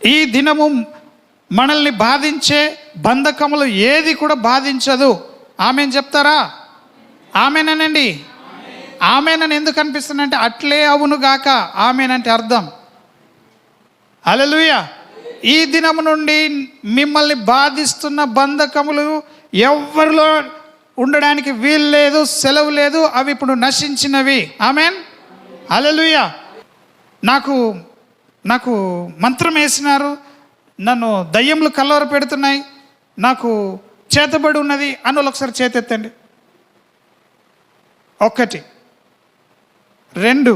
ఈ దినము మనల్ని బాధించే బంధకములు ఏది కూడా బాధించదు. ఆమెన్ చెప్తారా? ఆమెనండి. ఆమెనని ఎందుకు అనిపిస్తుందంటే అట్లే అవును గాక ఆమెనంటే అర్థం. హల్లెలూయా. ఈ దినము నుండి మిమ్మల్ని బాధిస్తున్న బంధకములు ఎవరిలో ఉండడానికి వీలు లేదు, సెలవు లేదు. అవి ఇప్పుడు నశించినవి. ఆమెన్. హల్లెలూయా. నాకు మంత్రం వేసినారు, నన్ను దయ్యములు కల్లవర పెడుతున్నాయి, నాకు చేతబడి ఉన్నది అని ఒకసారి చేతెత్తండి. 1 2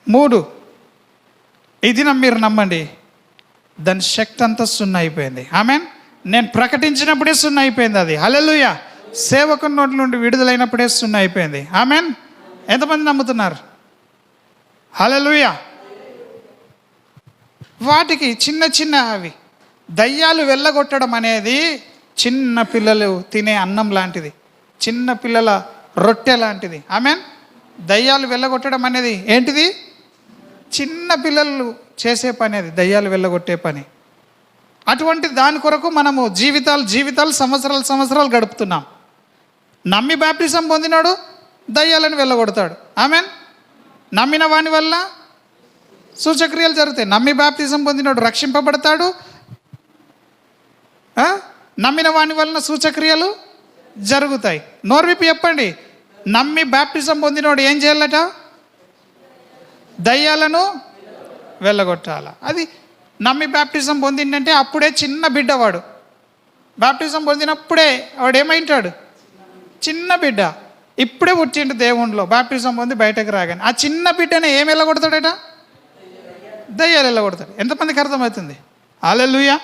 3. ఈ దినం మీరు నమ్మండి, దాని శక్తి అంతా సున్నా అయిపోయింది. ఆమెన్. నేను ప్రకటించినప్పుడే సున్నా అయిపోయింది అది. హల్లెలూయా. సేవకుని నోటి నుండి విడుదలైనప్పుడే సున్నా అయిపోయింది. ఆమెన్. ఎంతమంది నమ్ముతున్నారు? హల్లెలూయా. వాటికి చిన్న అవి దయ్యాలు వెళ్ళగొట్టడం అనేది చిన్న పిల్లలు తినే అన్నం లాంటిది, చిన్న పిల్లల రొట్టె లాంటిది. ఆమెన్. దయ్యాలు వెళ్ళగొట్టడం అనేది ఏంటిది? చిన్న పిల్లలు చేసే పని అది, దయ్యాలు వెళ్ళగొట్టే పని. అటువంటి దాని కొరకు మనము జీవితాలు సంవత్సరాలు గడుపుతున్నాం. నమ్మి బాప్టిజం పొందినాడు దయ్యాలను వెళ్ళగొడతాడు. ఆమెన్. నమ్మిన వాని వల్ల సూచక్రియలు జరుగుతాయి. నమ్మి బాప్టిజం పొందినాడు రక్షింపబడతాడు. నమ్మిన వాని వలన సూచక్రియలు జరుగుతాయి. నోర్విప్పి చెప్పండి, నమ్మి బాప్టిజం పొందినోడు ఏం చేయాలట? దయ్యాలను వెళ్ళగొట్టాల. అది నమ్మి బాప్టిజం పొందిందంటే అప్పుడే చిన్న బిడ్డవాడు. బాప్టిజం పొందినప్పుడే వాడు ఏమైంటాడు? చిన్న బిడ్డ. ఇప్పుడే పుట్టిండు దేవునిలో. బాప్టిజం పొంది బయటకు రాగానే ఆ చిన్న బిడ్డనే ఏం వెళ్ళగొడతాడట? దయ్యాలు వెళ్ళగొడతాడు. ఎంతమందికి అర్థమవుతుంది? హల్లెలూయా.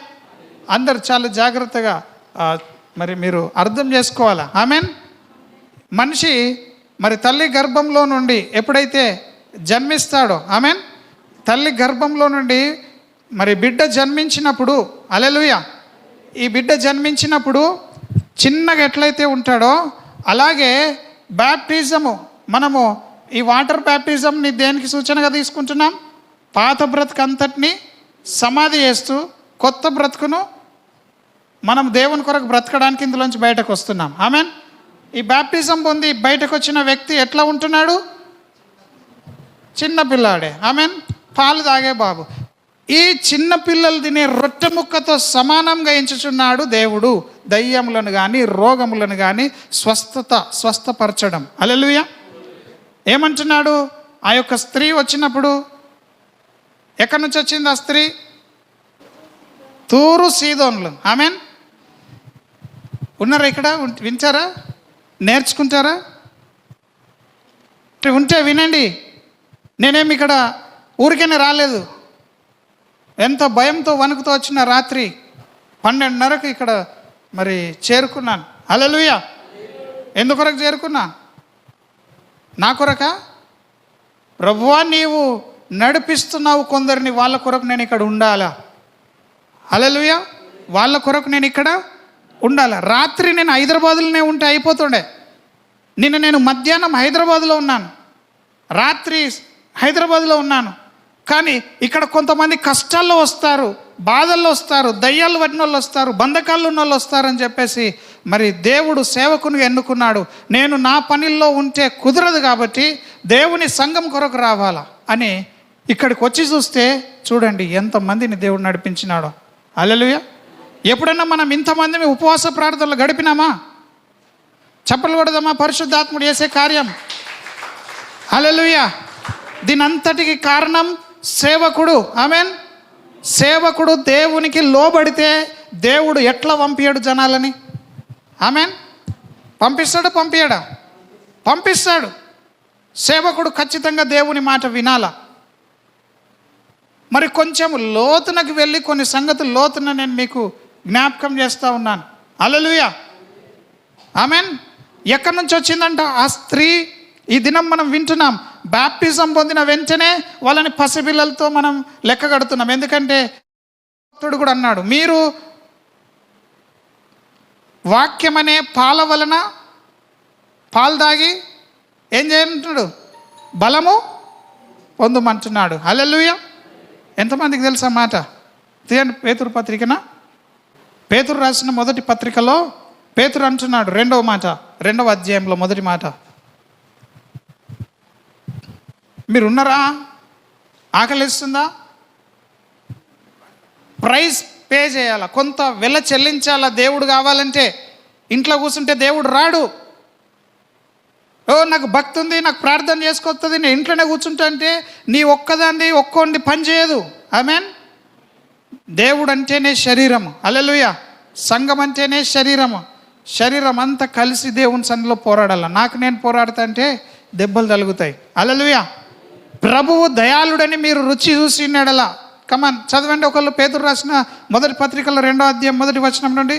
అందరు చాలా జాగ్రత్తగా మరి మీరు అర్థం చేసుకోవాలా. ఆమెన్. మనిషి మరి తల్లి గర్భంలో నుండి ఎప్పుడైతే జన్మిస్తాడో, ఆమెన్, తల్లి గర్భంలో నుండి మరి బిడ్డ జన్మించినప్పుడు, హల్లెలూయా, ఈ బిడ్డ జన్మించినప్పుడు చిన్నగా ఎట్లయితే ఉంటాడో అలాగే బ్యాప్టిజము, మనము ఈ వాటర్ బ్యాప్టిజంని దేనికి సూచనగా తీసుకుంటున్నాం? పాత బ్రతుకు అంతటిని సమాధి చేస్తూ కొత్త బ్రతుకును మనం దేవుని కొరకు బ్రతకడానికి ఇందులోంచి బయటకు వస్తున్నాం. ఆమెన్. ఈ బ్యాప్టిజం పొంది బయటకు వచ్చిన వ్యక్తి ఎట్లా ఉంటున్నాడు? చిన్న పిల్లాడే. ఆమెన్. పాలు తాగే బాబు. ఈ చిన్న పిల్లలు తినే రొట్టె ముక్కతో సమానంగా ఎంచుచున్నాడు దేవుడు దయ్యములను కానీ రోగములను కానీ స్వస్థపరచడం. హల్లెలూయా. ఏమంటున్నాడు? ఆ యొక్క స్త్రీ వచ్చినప్పుడు ఎక్కడి నుంచి వచ్చింది ఆ స్త్రీ? తూరు సీదోన్లు. ఆమెన్. ఉన్నారా ఇక్కడ? వింటారా? నేర్చుకుంటారా? ఉంటే వినండి. నేనేమి ఇక్కడ ఊరికైనా రాలేదు. ఎంత భయంతో వణుకుతో వచ్చిన రాత్రి 12:30కు ఇక్కడ మరి చేరుకున్నాను. హల్లెలూయా. ఎందుకొరకు చేరుకున్నా? నా కొరక? ప్రభువా, నీవు నడిపిస్తున్నావు కొందరిని, వాళ్ళ కొరకు నేను ఇక్కడ ఉండాలా. హల్లెలూయా. వాళ్ళ కొరకు నేను ఇక్కడ ఉండాలా. రాత్రి నేను హైదరాబాదులోనే ఉంటే అయిపోతుండే. నిన్న నేను మధ్యాహ్నం హైదరాబాదులో ఉన్నాను, రాత్రి హైదరాబాదులో ఉన్నాను. కానీ ఇక్కడ కొంతమంది కష్టాల్లో వస్తారు, బాధల్లో వస్తారు, దయ్యాలు పట్టిన వాళ్ళు వస్తారు, బంధకాళ్ళు ఉన్న వాళ్ళు వస్తారని చెప్పేసి మరి దేవుడు సేవకునిగా ఎన్నుకున్నాడు. నేను నా పనిలో ఉంటే కుదరదు కాబట్టి దేవుని సంఘం కొరకు రావాలా అని ఇక్కడికి వచ్చి చూస్తే చూడండి ఎంతమందిని దేవుడు నడిపించినాడో. హల్లెలూయా. ఎప్పుడన్నా మనం ఇంతమంది ఉపవాస ప్రార్థనలు గడిపినామా? చప్పలు కొడదామా? పరిశుద్ధాత్ముడు చేసే కార్యం. హల్లెలూయా. దీనంతటికి కారణం సేవకుడు. ఆమెన్. సేవకుడు దేవునికి లోబడితే దేవుడు ఎట్లా పంపించాడు జనాలని? ఆమెన్. పంపిస్తాడు, పంపించడా? పంపిస్తాడు. సేవకుడు ఖచ్చితంగా దేవుని మాట వినాలా. మరి కొంచెం లోతునకు వెళ్ళి కొన్ని సంగతులు లోతున నేను మీకు జ్ఞాపకం చేస్తూ ఉన్నాను. హల్లెలూయా. ఆమెన్. ఎక్కడి నుంచి వచ్చిందంట ఆ స్త్రీ? ఈ దినం మనం వింటున్నాం, బాప్టిజం పొందిన వెంటనే వాళ్ళని పసిపిల్లలతో మనం లెక్క కడుతున్నాం. ఎందుకంటే భక్తుడు కూడా అన్నాడు, మీరు వాక్యం అనే పాల వలన పాలు తాగి ఏం చేయంటున్నాడు? బలము పొందమంటున్నాడు. హల్లెలూయా. ఎంతమందికి తెలుసా మాట? తీయండి పేతురు పత్రికన. పేతురు రాసిన మొదటి పత్రికలో పేతురు అంటున్నాడు, 2వ మాట, 2వ అధ్యాయంలో మొదటి మాట. మీరున్నారా? ఆకలిస్తుందా? ప్రైస్ పే చేయాలా, కొంత వెల చెల్లించాలా. దేవుడు కావాలంటే ఇంట్లో కూర్చుంటే దేవుడు రాడు. నాకు భక్తి ఉంది, నాకు ప్రార్థన చేసుకొస్తుంది, నేను ఇంట్లోనే కూర్చుంటా అంటే నీ ఒక్కదాన్ని ఒక్కోండి పని చేయదు. ఆమేన్. దేవుడు అంటేనే శరీరము. హల్లెలూయా. సంఘం అంటేనే శరీరము. శరీరం అంతా కలిసి దేవుని సన్నిధిలో పోరాడాల. నాకు నేను పోరాడుతా అంటే దెబ్బలు తగులుతాయి. హల్లెలూయా. ప్రభువు దయాళుడని మీరు రుచి చూసి ఉన్నాడలా. కమాన్ చదవండి ఒకళ్ళు. పేతురు రాసిన మొదటి పత్రికలో 2వ అధ్యాయం మొదటి వచనం నుండి.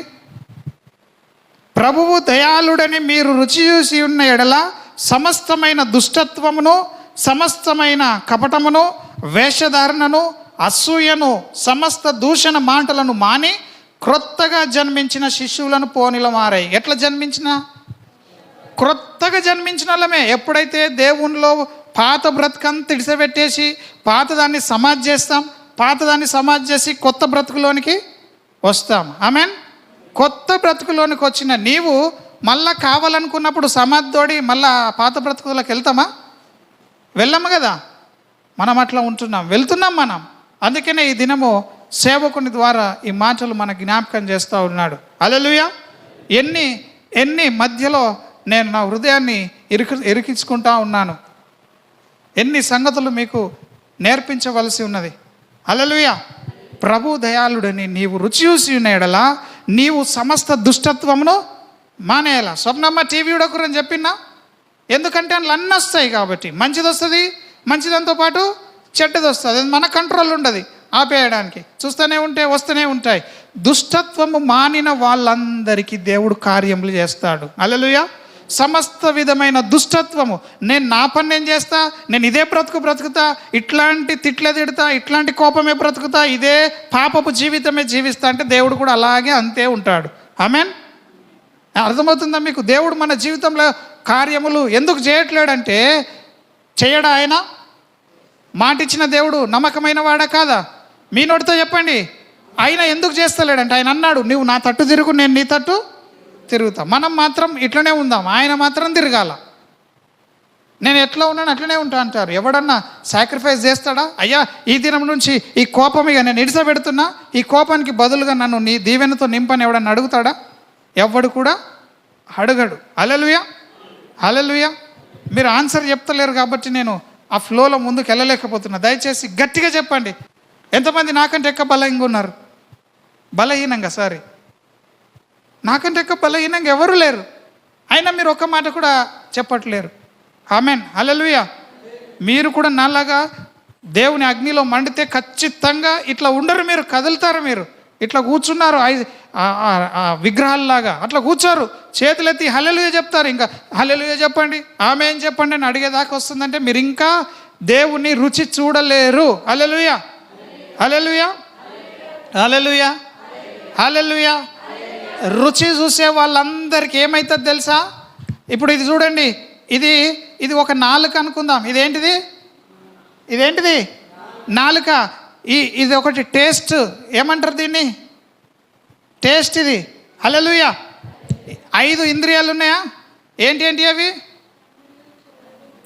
ప్రభువు దయాళుడని మీరు రుచి చూసి ఉన్న ఎడల సమస్తమైన దుష్టత్వమును, సమస్తమైన కపటమును, వేషధారణను, అసూయను, సమస్త దూషణ మాటలను మాని క్రొత్తగా జన్మించిన శిశువులను పోనిల మారాయి. ఎట్లా జన్మించిన? క్రొత్తగా జన్మించిన వాళ్ళమే. ఎప్పుడైతే దేవునిలో పాత బ్రతుకంతా ఇడిసబెట్టేసి పాతదాన్ని సమాధి చేస్తాం, పాతదాన్ని సమాధి చేసి కొత్త బ్రతుకులోనికి వస్తాం. ఆమేన్. కొత్త బ్రతుకులోనికి వచ్చిన నీవు మళ్ళా కావాలనుకున్నప్పుడు సమాధితోడి మళ్ళా పాత బ్రతుకులోకి వెళ్తామా? వెళ్ళము కదా. మనం అట్లా ఉంటున్నాం, వెళ్తున్నాం మనం. అందుకనే ఈ దినము సేవకుని ద్వారా ఈ మాటలు మన జ్ఞాపకం చేస్తూ ఉన్నాడు. హల్లెలూయా. ఎన్ని మధ్యలో నేను నా హృదయాన్ని ఇరికించుకుంటా ఉన్నాను. ఎన్ని సంగతులు మీకు నేర్పించవలసి ఉన్నది. హల్లెలూయా. ప్రభు దయాళుడని నీవు రుచి చూసి ఉన్న ఎడల నీవు సమస్త దుష్టత్వమును మానేయాల. స్వప్నమ్మ టీవీ చూడకూరని చెప్పినా, ఎందుకంటే అందులో అన్నీ వస్తాయి కాబట్టి. మంచిది వస్తుంది, మంచిదంతో పాటు చెడ్డది వస్తుంది. అది మన కంట్రోల్ ఉండదు ఆపేయడానికి. చూస్తూనే ఉంటే వస్తూనే ఉంటాయి. దుష్టత్వము మానిన వాళ్ళందరికీ దేవుడు కార్యములు చేస్తాడు. హల్లెలూయా. సమస్త విధమైన దుష్టత్వము, నేను నా పని నేను చేస్తా, నేను ఇదే బ్రతుకుతా, ఇట్లాంటి తిట్లే తిడతా, ఇట్లాంటి కోపమే బ్రతుకుతా, ఇదే పాపపు జీవితమే జీవిస్తా అంటే దేవుడు కూడా అలాగే అంతే ఉంటాడు. ఆమేన్. అర్థమవుతుందా మీకు? దేవుడు మన జీవితంలో కార్యములు ఎందుకు చేయట్లేడంటే, చేయడా ఆయన? మాటిచ్చిన దేవుడు నమ్మకమైన వాడా కాదా? మీ నోటితో చెప్పండి. ఆయన ఎందుకు చేస్తలేడంటే, ఆయన అన్నాడు, నువ్వు నా తట్టు తిరుగు, నేను నీ తట్టు తిరుగుతా. మనం మాత్రం ఇట్లనే ఉందాం, ఆయన మాత్రం తిరగాల. నేను ఎట్లా ఉన్నాను అట్లనే ఉంటా అంటారు. ఎవడన్నా సాక్రిఫైస్ చేస్తాడా? అయ్యా ఈ దినం నుంచి ఈ కోపం ఇక నేను ఇడిసబెడుతున్నా, ఈ కోపానికి బదులుగా నన్ను నీ దీవెనతో నింపని ఎవడన్నా అడుగుతాడా? ఎవడు కూడా అడగడు. హల్లెలూయా. హల్లెలూయా. మీరు ఆన్సర్ చెప్తలేరు కాబట్టి నేను ఆ ఫ్లోలో ముందుకు వెళ్ళలేకపోతున్నా. దయచేసి గట్టిగా చెప్పండి. ఎంతమంది నాకంటే ఎక్కువ బలహీనంగా ఉన్నారు? బలహీనంగా నాకంటే ఎక్కువ బలహీనంగా ఎవరు లేరు. అయినా మీరు ఒక్క మాట కూడా చెప్పట్లేరు. ఆమేన్. హల్లెలూయా. మీరు కూడా నాలాగా దేవుని అగ్నిలో మండితే ఖచ్చితంగా ఇట్లా ఉండరు, మీరు కదులుతారు. మీరు ఇట్లా కూర్చున్నారు విగ్రహాలలాగా అట్లా కూర్చోరు. చేతులెత్తి హల్లెలూయా చెప్తారు. ఇంకా హల్లెలూయా చెప్పండి, ఆమేన్ చెప్పండి అని అడిగేదాకా వస్తుందంటే మీరు ఇంకా దేవుని రుచి చూడలేరు. హల్లెలూయా. హల్లెలూయా. హల్లెలూయా. హల్లెలూయా. రుచి చూసే వాళ్ళందరికీ ఏమవుతుంది తెలుసా? ఇప్పుడు ఇది చూడండి, ఇది ఒక నాలుక అనుకుందాం. ఇదేంటిది? నాలుక. ఇది ఒకటి టేస్ట్. ఏమంటారు దీన్ని? టేస్ట్. ఇది హల్లెలూయా. 5 ఇంద్రియాలు ఉన్నాయా? ఏంటి అవి?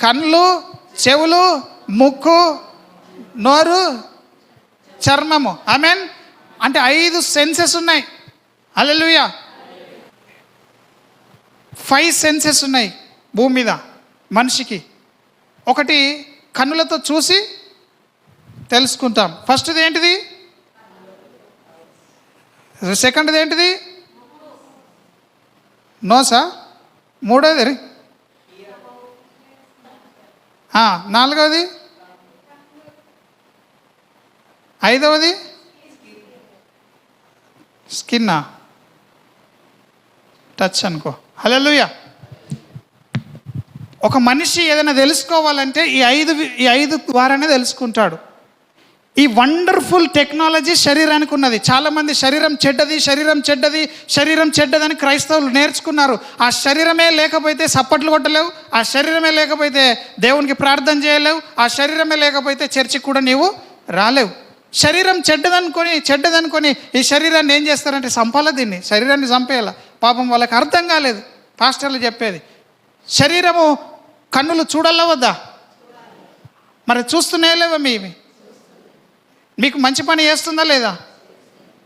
కళ్ళు, చెవులు, ముక్కు, నోరు, చర్మము. ఆమేన్. అంటే 5 సెన్సెస్ ఉన్నాయి. హల్లెలూయా. 5 సెన్సెస్ ఉన్నాయి భూమి మీద మనిషికి. ఒకటి కన్నులతో చూసి తెలుసుకుంటాం. ఫస్ట్ది ఏంటిది? సెకండ్ది ఏంటిది? నోసా? మూడోది? నాలుగవది? ఐదవది? స్కిన్నా? టచ్ అనుకో. హల్లెలూయా. ఒక మనిషి ఏదైనా తెలుసుకోవాలంటే ఈ ఐదు ద్వారానే తెలుసుకుంటాడు. ఈ వండర్ఫుల్ టెక్నాలజీ శరీరానికి ఉన్నది. చాలామంది శరీరం చెడ్డదని క్రైస్తవులు నేర్చుకున్నారు. ఆ శరీరమే లేకపోతే సప్పట్లు కొట్టలేవు, ఆ శరీరమే లేకపోతే దేవునికి ప్రార్థన చేయలేవు, ఆ శరీరమే లేకపోతే చర్చికి కూడా నీవు రాలేవు. శరీరం చెడ్డదనుకొని ఈ శరీరాన్ని ఏం చేస్తారంటే చంపాలా, దీన్ని శరీరాన్ని చంపేయాల. పాపం వాళ్ళకి అర్థం కాలేదు పాస్టర్లు చెప్పేది. శరీరము కన్నులు చూడాలా వద్దా? మరి చూస్తూనే లేవా? మీకు మంచి పని చేస్తుందా లేదా?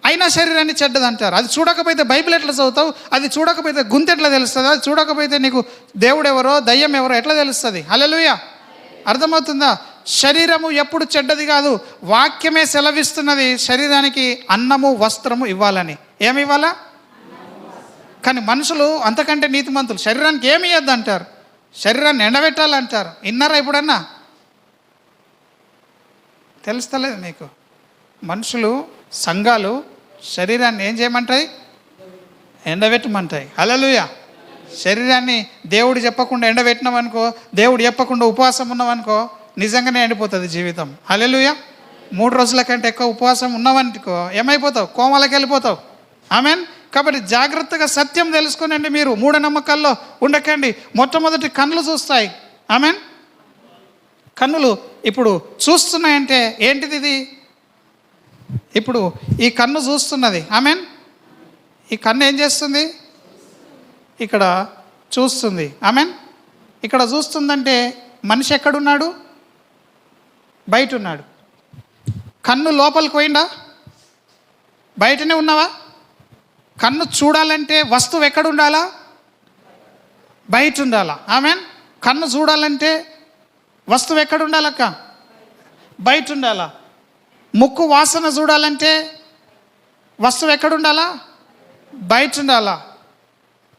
అయినా శరీరాన్ని చెడ్డదంటారు. అది చూడకపోతే బైబిల్ ఎట్లా చదువుతావు? అది చూడకపోతే గుంతె ఎట్లా తెలుస్తుంది? అది చూడకపోతే నీకు దేవుడు ఎవరో దయ్యం ఎవరో ఎట్లా తెలుస్తుంది? హల్లెలూయా. అర్థమవుతుందా? శరీరము ఎప్పుడు చెడ్డది కాదు. వాక్యమే సెలవిస్తున్నది శరీరానికి అన్నము వస్త్రము ఇవ్వాలని. ఏమి ఇవ్వాలా? కానీ మనుషులు అంతకంటే నీతిమంతులు. శరీరానికి ఏమి ఇవ్వద్దు అంటారు, శరీరాన్ని ఎండబెట్టాలంటారు. విన్నారా ఎప్పుడన్నా? తెలుస్తలేదు మీకు? మనుషులు సంఘాలు శరీరాన్ని ఏం చేయమంటాయి? ఎండబెట్టమంటాయి. హల్లెలూయా. శరీరాన్ని దేవుడు చెప్పకుండా ఎండబెట్టినామనుకో, దేవుడు చెప్పకుండా ఉపవాసం ఉన్నామనుకో, నిజంగానే ఎండిపోతుంది జీవితం. హల్లెలూయా. 3 రోజుల కంటే ఎక్కువ ఉపవాసం ఉన్నామనుకో ఏమైపోతావు? కోమలకి వెళ్ళిపోతావు. ఆమెన్. కాబట్టి జాగ్రత్తగా సత్యం తెలుసుకోనండి. మీరు మూఢనమ్మకాల్లో ఉండకండి. మొట్టమొదటి కన్నులు చూస్తాయి. ఆమెన్. కన్నులు ఇప్పుడు చూస్తున్నాయంటే ఏంటిది? ఇది ఇప్పుడు ఈ కన్ను చూస్తున్నది. ఆమెన్. ఈ కన్ను ఏం చేస్తుంది? ఇక్కడ చూస్తుంది. ఆమెన్. ఇక్కడ చూస్తుందంటే మనిషి ఎక్కడున్నాడు? బయట ఉన్నాడు. కన్ను లోపలికి పోయిందా? బయటనే ఉన్నావా? కన్ను చూడాలంటే వస్తువు ఎక్కడ ఉండాలా? బయట ఉండాలా. ఆమెన్. కన్ను చూడాలంటే వస్తువు ఎక్కడ ఉండాలక్క? బయట ఉండాలా. ముక్కు వాసన చూడాలంటే వస్తువు ఎక్కడ ఉండాలా? బయట ఉండాలా.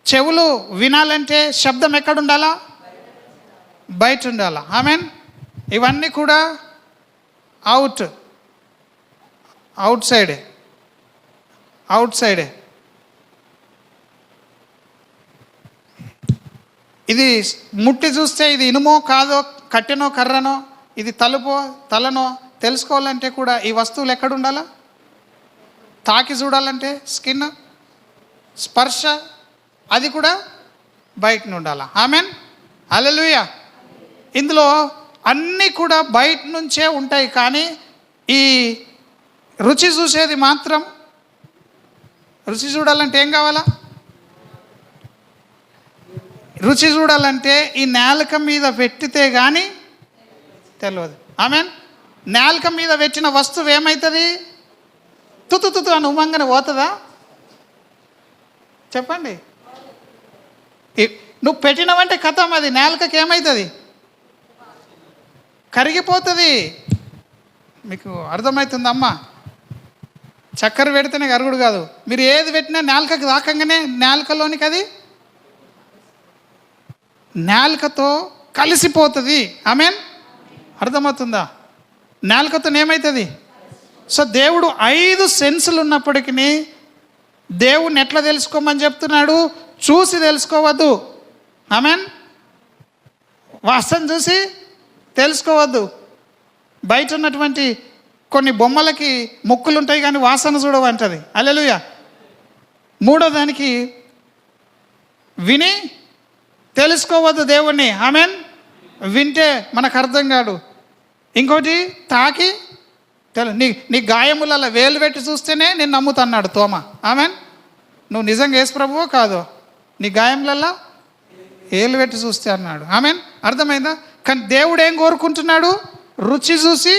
చెవులు వినాలంటే శబ్దం ఎక్కడ ఉండాలా? బయట ఉండాలా. ఆమెన్. ఇవన్నీ కూడా అవుట్ సైడే. ఇది ముట్టి చూస్తే ఇది ఇనుమో కాదో, కట్టెనో కర్రనో, ఇది తలుపో తలనో తెలుసుకోవాలంటే కూడా ఈ వస్తువులు ఎక్కడ ఉండాలా? తాకి చూడాలంటే స్కిన్, స్పర్శ, అది కూడా బయట ఉండాలా. ఆమెన్. హల్లెలూయా. ఇందులో అన్నీ కూడా బయట నుంచే ఉంటాయి. కానీ ఈ రుచి చూసేది మాత్రం, రుచి చూడాలంటే ఏం కావాలా? రుచి చూడాలంటే ఈ నేలక మీద పెట్టితే కానీ తెలియదు. ఆమెన్. నేలక మీద పెట్టిన వస్తువు ఏమవుతుంది? తుతు అని ఉమ్మంగానే పోతుందా? చెప్పండి. నువ్వు పెట్టినవంటే కథం, అది నేలకకి ఏమవుతుంది? కరిగిపోతుంది. మీకు అర్థమవుతుందమ్మా? చక్కెర పెడితేనే కరుగుడు కాదు. మీరు ఏది పెట్టినా నేలకకి తాకంగానే నేలకలోనికి అది నేలకతో కలిసిపోతుంది. ఆమెన్. అర్థమవుతుందా? నేలకతో ఏమవుతుంది? సో దేవుడు 5 సెన్సులు ఉన్నప్పటికీ దేవుణ్ణి ఎట్లా తెలుసుకోమని చెప్తున్నాడు? చూసి తెలుసుకోవద్దు. ఆమెన్. వాసన చూసి తెలుసుకోవద్దు. బయట ఉన్నటువంటి కొన్ని బొమ్మలకి ముక్కులు ఉంటాయి కానీ వాసన చూడవంటది. హల్లెలూయా. 3వ దానికి విని తెలుసుకోవద్దు దేవుణ్ణి. ఆమెన్. వింటే మనకు అర్థం కాదు. ఇంకోటి తాకి నీ గాయములలో వేలు పెట్టి చూస్తేనే నేను నమ్ముతున్నాడు తోమ. ఆమెన్. నువ్వు నిజంగా యేసు ప్రభువో కాదో నీ గాయములలో ఏలు పెట్టి చూస్తే అన్నాడు. ఆమెన్. అర్థమైందా? కానీ దేవుడు ఏం కోరుకుంటున్నాడు? రుచి చూసి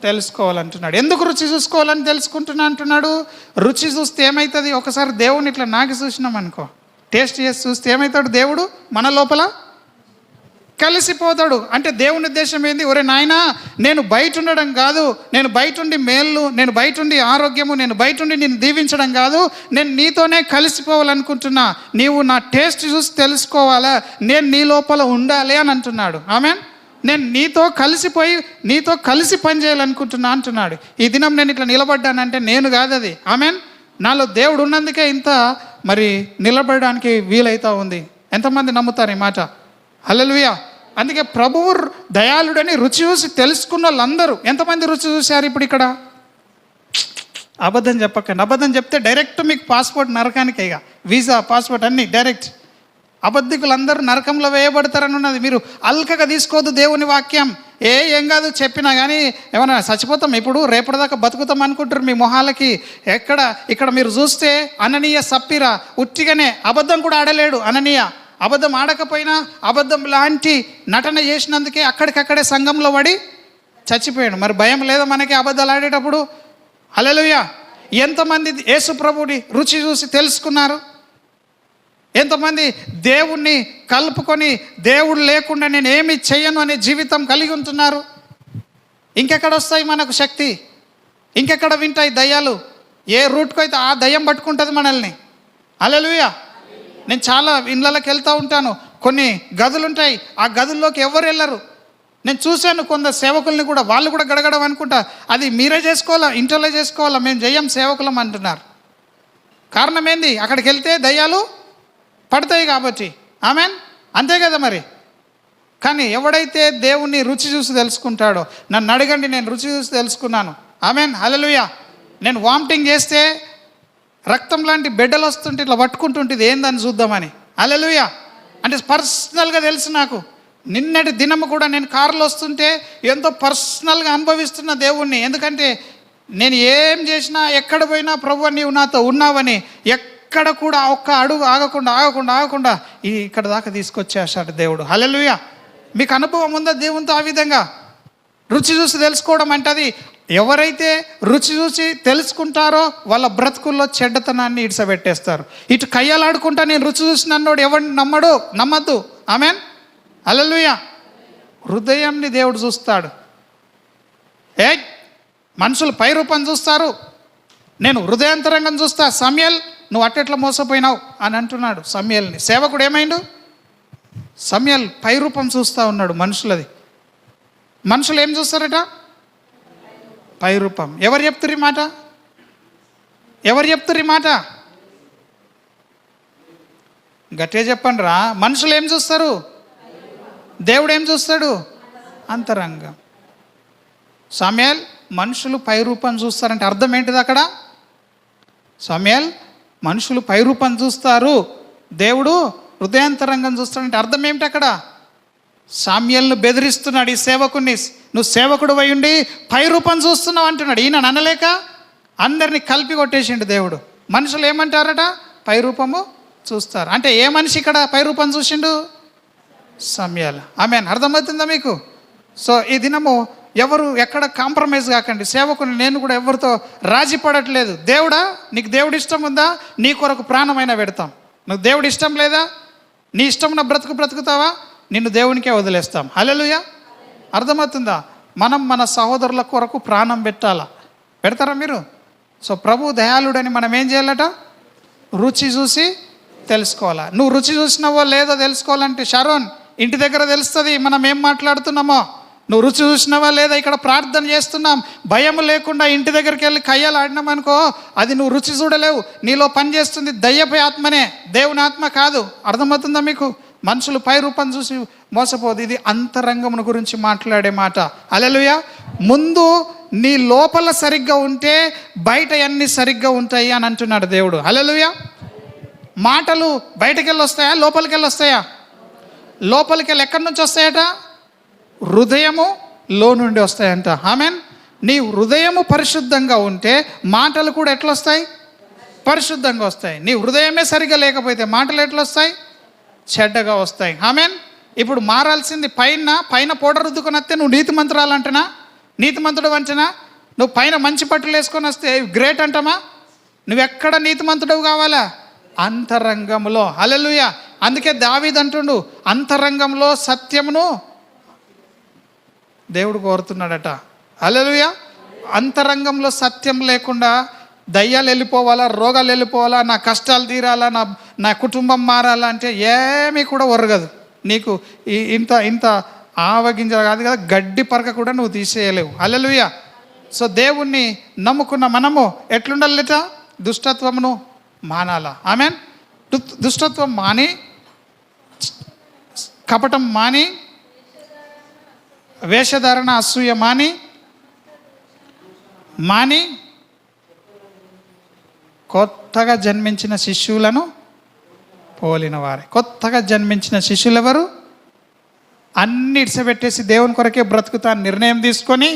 తెలుసుకోవాలంటున్నాడు. ఎందుకు రుచి చూసుకోవాలని తెలుసుకుంటున్నా అంటున్నాడు? రుచి చూస్తే ఏమవుతుంది? ఒకసారి దేవుడిని ఇట్లా నాకి చూసినాం అనుకో, టేస్ట్ చేసి చూస్తే ఏమవుతాడు? దేవుడు మన లోపల కలిసిపోతాడు. అంటే దేవుని ఉద్దేశం ఏంది? ఒరే నాయనా, నేను బయట ఉండడం కాదు, నేను బయటుండి మేళ్ళు, నేను బయటుండి ఆరోగ్యము, నేను బయటుండి నేను దీవించడం కాదు, నేను నీతోనే కలిసిపోవాలనుకుంటున్నా. నీవు నా టేస్ట్ చూసి తెలుసుకోవాలా, నేను నీ లోపల ఉండాలి అని అంటున్నాడు. ఆమెన్. నేను నీతో కలిసి పనిచేయాలనుకుంటున్నా అంటున్నాడు. ఈ దినం నేను ఇట్లా నిలబడ్డానంటే నేను కాదు అది. ఆమెన్. నాలో దేవుడు ఉన్నందుకే ఇంత మరి నిలబడడానికి వీలైతా ఉంది. ఎంతమంది నమ్ముతారు ఈ మాట? హల్లెలూయా. అందుకే ప్రభువు దయాళుడని రుచి చూసి తెలుసుకున్న వాళ్ళందరూ ఎంతమంది రుచి చూశారు? ఇప్పుడు ఇక్కడ అబద్ధం చెప్పకండి. అబద్ధం చెప్తే డైరెక్ట్ మీకు పాస్పోర్ట్ నరకానికే, ఇక వీసా పాస్పోర్ట్ అన్నీ డైరెక్ట్. అబద్ధికులందరూ నరకంలో వేయబడతారని ఉన్నది. మీరు అల్కగా తీసుకోవద్దు దేవుని వాక్యం. ఏం కాదు చెప్పినా కానీ ఏమన్నా చచ్చిపోతాం ఇప్పుడు రేపటిదాకా బతుకుతాం అనుకుంటారు మీ మొహాలకి. ఇక్కడ మీరు చూస్తే అననీయ సప్పీరా ఉట్టిగానే అబద్ధం కూడా ఆడలేడు. అననీయ అబద్ధం ఆడకపోయినా అబద్ధం లాంటి నటన చేసినందుకే అక్కడికక్కడే సంఘంలో పడి చచ్చిపోయాడు. మరి భయం లేదా మనకి అబద్ధాలు ఆడేటప్పుడు? హల్లెలూయా. ఎంతమంది యేసు ప్రభుని రుచి చూసి తెలుసుకున్నారు? ఎంతమంది దేవుణ్ణి కలుపుకొని దేవుడు లేకుండా నేను ఏమి చెయ్యను అనే జీవితం కలిగి ఉంటున్నారు? ఇంకెక్కడ వస్తాయి మనకు శక్తి? ఇంకెక్కడ వింటాయి దయ్యాలు? ఏ రూట్కు అయితే ఆ దయ్యం పట్టుకుంటుంది మనల్ని. హల్లెలూయా. నేను చాలా ఇళ్ళకి వెళ్తూ ఉంటాను. కొన్ని గదులు ఉంటాయి, ఆ గదుల్లోకి ఎవరు వెళ్ళరు. నేను చూశాను కొందరు సేవకుల్ని కూడా, వాళ్ళు కూడా గడగడం అనుకుంటా. అది మీరే చేసుకోవాలా, ఇంటర్లో చేసుకోవాలా, మేము చెయ్యం సేవకులం అంటున్నారు. కారణం ఏంది? అక్కడికి వెళ్తే దయ్యాలు పడతాయి కాబట్టి. ఆమెన్, అంతే కదా మరి. కానీ ఎవడైతే దేవుణ్ణి రుచి చూసి తెలుసుకుంటాడో, నన్ను అడగండి, నేను రుచి చూసి తెలుసుకున్నాను. ఆమెన్, హల్లెలూయా. నేను వామిటింగ్ చేస్తే రక్తం లాంటి బిడ్డలు వస్తుంటే ఇట్లా పట్టుకుంటుంటుంది, ఏందని చూద్దామని. హల్లెలూయా. అంటే పర్సనల్గా తెలుసు నాకు. నిన్నటి దినము కూడా నేను కారులో వస్తుంటే ఎంతో పర్సనల్గా అనుభవిస్తున్న దేవుణ్ణి. ఎందుకంటే నేను ఏం చేసినా, ఎక్కడ పోయినా ప్రభువా నీవు నాతో ఉన్నావని, ఎక్కడ కూడా ఒక్క అడుగు ఆగకుండా ఇక్కడ దాకా తీసుకొచ్చేసాడు దేవుడు. హల్లెలూయా. మీకు అనుభవం ఉందా దేవునితో ఆ విధంగా రుచి చూసి తెలుసుకోవడం? అంటే అది ఎవరైతే రుచి చూసి తెలుసుకుంటారో వాళ్ళ బ్రతుకుల్లో చెడ్డతనాన్ని ఇడిసబెట్టేస్తారు. ఇటు కయ్యాలాడుకుంటా నేను రుచి చూసిన అన్నోడు ఎవరిని నమ్మద్దు. ఆమెన్, హల్లెలూయా. హృదయంని దేవుడు చూస్తాడు. మనుషులు పై రూపం చూస్తారు, నేను హృదయాంతరంగం చూస్తా. సమయల్ నువ్వు అట్టెట్లా మోసపోయినావు అని అంటున్నాడు సమయల్ని. సేవకుడు ఏమైండు? సమయల్ పై రూపం చూస్తూ ఉన్నాడు మనుషులది. మనుషులు ఏం చూస్తారట? పై రూపం. ఎవరు చెప్తుర్రు ఈ మాట? గట్టిగా చెప్పండి రా. మనుషులు ఏం చూస్తారు? దేవుడు ఏం చూస్తాడు? అంతరంగం. సమయల్ మనుషులు పై రూపం చూస్తారంటే అర్థం ఏంటిది అక్కడ? సమయల్ మనుషులు పై రూపం చూస్తారు, దేవుడు హృదయాంతరంగం చూస్తాడంటే అర్థం ఏమిటి అక్కడ? సామ్యల్ను బెదిరిస్తున్నాడు ఈ సేవకుని. నువ్వు సేవకుడు అయి ఉండి పై రూపం చూస్తున్నావు అంటున్నాడు. ఈయన అనలేక అందరినీ కలిపి కొట్టేసిండు దేవుడు. మనుషులు ఏమంటారట? పై రూపము చూస్తారు. అంటే ఏ మనిషి ఇక్కడ పై రూపం చూసిండు? సమయాలు. ఆమెన్, అర్థమవుతుందా మీకు? సో ఈ దినము ఎవరు ఎక్కడ కాంప్రమైజ్ కాకండి. సేవకుని నేను కూడా ఎవరితో రాజీ పడట్లేదు. దేవుడా, నీకు దేవుడు ఇష్టం ఉందా? నీ కొరకు ప్రాణమైనా పెడతాం. నువ్వు దేవుడు ఇష్టం లేదా? నీ ఇష్టం ఉన్న బ్రతుకుతావా? నిన్ను దేవునికే వదిలేస్తాం. హల్లెలూయా. అర్థమవుతుందా? మనం మన సహోదరుల కొరకు ప్రాణం పెడతారా మీరు? సో ప్రభు దయాళుడని మనం ఏం చేయాలట? రుచి చూసి తెలుసుకోవాలా. నువ్వు రుచి చూసినావో లేదో తెలుసుకోవాలంటే షారోన్ ఇంటి దగ్గర తెలుస్తుంది మనం ఏం మాట్లాడుతున్నామో. నువ్వు రుచి చూసినావా లేదా? ఇక్కడ ప్రార్థన చేస్తున్నాం, భయం లేకుండా ఇంటి దగ్గరికి వెళ్ళి కయ్యాలు ఆడినామనుకో, అది నువ్వు రుచి చూడలేవు. నీలో పనిచేస్తుంది దయ్యపు ఆత్మనే, దేవుని ఆత్మ కాదు. అర్థమవుతుందా మీకు? మనుషులు పై రూపం చూసి మోసపోదు. ఇది అంతరంగమును గురించి మాట్లాడే మాట. హల్లెలూయా. ముందు నీ లోపల సరిగ్గా ఉంటే బయట అన్ని సరిగ్గా ఉంటాయి అని అంటున్నాడు దేవుడు. హల్లెలూయా. మాటలు బయటకు వెళ్ళి వస్తాయా, లోపలికి వెళ్ళి వస్తాయా? లోపలికి వెళ్ళి ఎక్కడి నుంచి వస్తాయట? హృదయములో నుండి వస్తాయంట. ఆమెన్. నీ హృదయము పరిశుద్ధంగా ఉంటే మాటలు కూడా ఎట్లా వస్తాయి? పరిశుద్ధంగా వస్తాయి. నీ హృదయమే సరిగ్గా లేకపోతే మాటలు ఎట్లా వస్తాయి? చెడ్డగా వస్తాయి. ఆమెన్. ఇప్పుడు మారాల్సింది పైన పౌడర్ రుద్దుకొని వస్తే నువ్వు నీతిమంతురాలు అంటనా? నీతిమంతుడు అంటనా? నువ్వు పైన మంచి బట్టలు వేసుకొని వస్తే గ్రేట్ అంటమా? నువ్వెక్కడ నీతిమంతుడు కావాలా? అంతరంగంలో. హల్లెలూయా. అందుకే దావీదు అంటుండు, అంతరంగంలో సత్యమును దేవుడు కోరుతున్నాడట. హల్లెలూయా. అంతరంగంలో సత్యం లేకుండా దయ్యాలు వెళ్ళిపోవాలా, రోగాలు వెళ్ళిపోవాలా, నా కష్టాలు తీరాలా, నా కుటుంబం మారాలా అంటే ఏమీ కూడా ఒరగదు నీకు. ఇంత ఆవగింజ కాదు కదా, గడ్డి పరక కూడా నువ్వు తీసేయలేవు. హల్లెలూయా. సో దేవుణ్ణి నమ్ముకున్న మనము ఎట్లుండాలట? దుష్టత్వమును మానాలా. ఆమెన్. దుష్టత్వం మాని, కపటం మాని, వేషధారణ అసూయ మాని కొత్తగా జన్మించిన శిశువులను పోలిన వారే. కొత్తగా జన్మించిన శిశువులు ఎవరు? అన్ని ఇడిసబెట్టేసి దేవుని కొరకే బ్రతుకుతా నిర్ణయం తీసుకొని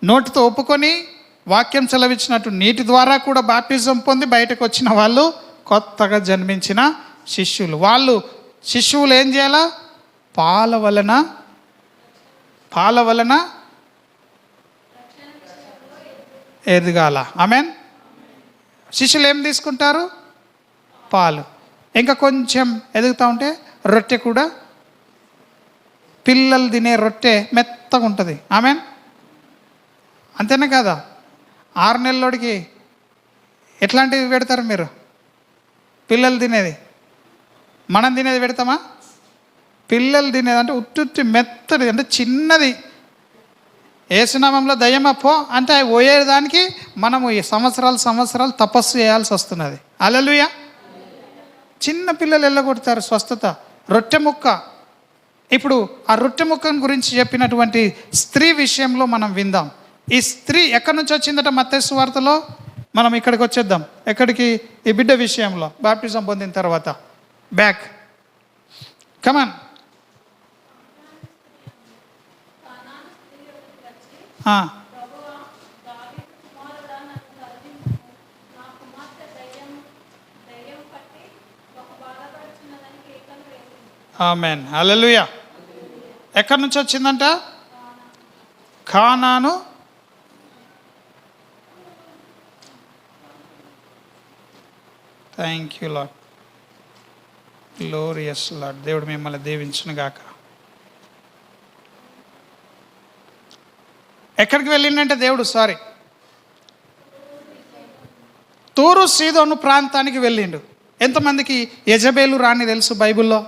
నోటితో ఒప్పుకొని వాక్యం సెలవిచ్చినట్టు నీటి ద్వారా కూడా బాప్టిజం పొంది బయటకు వచ్చిన వాళ్ళు కొత్తగా జన్మించిన శిష్యులు ఏం చేయాలా? పాల వలన ఎదగాల. ఆమేన్. శిష్యులు ఏం తీసుకుంటారు? పాలు. ఇంకా కొంచెం ఎదుగుతూ ఉంటే రొట్టె కూడా, పిల్లలు తినే రొట్టె మెత్తగా ఉంటుంది. ఆమేన్. అంతేనా కదా? 6 నెలలోడికి ఎట్లాంటివి పెడతారు మీరు? పిల్లలు తినేది. మనం తినేది పెడతామా? పిల్లలు తినేది అంటే ఉత్తుత్తి మెత్తది, అంటే చిన్నది. ఏసునామంలో దయ్యమా పో అంటే పోయేదానికి మనము ఈ సంవత్సరాలు తపస్సు చేయాల్సి వస్తున్నది. హల్లెలూయా. చిన్న పిల్లలు వెళ్ళగొడతారు స్వస్థత. రొట్టె ముక్క. ఇప్పుడు ఆ రొట్టె ముక్కను గురించి చెప్పినటువంటి స్త్రీ విషయంలో మనం విందాం. ఈ స్త్రీ ఎక్కడి నుంచి వచ్చిందట? మత్తయి సువార్తలో. మనం ఇక్కడికి వచ్చేద్దాం. ఎక్కడికి? ఈ బిడ్డ విషయంలో బాప్టిజం పొందిన తర్వాత. బ్యాక్ కమాన్. ఆమేన్. హల్లెలూయా. ఎక్కడి నుంచి వచ్చిందంట? Canaan. Thank you lord. Glorious lord. దేవుడు మిమ్మల్ని దీవించును గాక. ఎక్కడికి వెళ్ళిండంటే దేవుడు తూరు సీదోను ప్రాంతానికి వెళ్ళిండు. ఎంతమందికి యెజబేలు రాణి తెలుసు బైబిల్లో?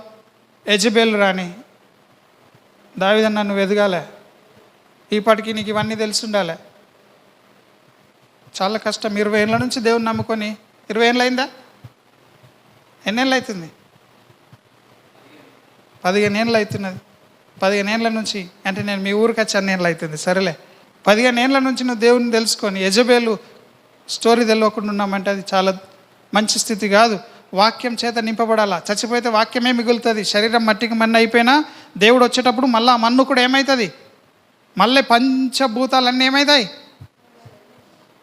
యెజబేలు రాణి. దావీదన్న నువ్వు ఎదగాలే, ఈపాటికి నీకు ఇవన్నీ తెలిసి ఉండాలి. చాలా కష్టం. 20 ఏళ్ళ నుంచి దేవుని నమ్ముకొని. 20 ఏళ్ళు అయిందా? ఎన్నేళ్ళు అవుతుంది? 15 ఏళ్ళు అవుతున్నది. 15 ఏళ్ళ నుంచి అంటే నేను మీ ఊరికి వచ్చి 2 ఏళ్ళు అవుతుంది. సరేలే, 15 ఏళ్ళ నుంచి నువ్వు దేవుని తెలుసుకొని యెజబేలు స్టోరీ తెలియకుండా ఉన్నామంటే అది చాలా మంచి స్థితి కాదు. వాక్యం చేత నింపబడాలా. చచ్చిపోతే వాక్యమే మిగులుతుంది. శరీరం మట్టికి మన్ను అయిపోయినా దేవుడు వచ్చేటప్పుడు మళ్ళీ ఆ మన్ను కూడా ఏమవుతుంది? మళ్ళీ పంచభూతాలన్నీ ఏమవుతాయి?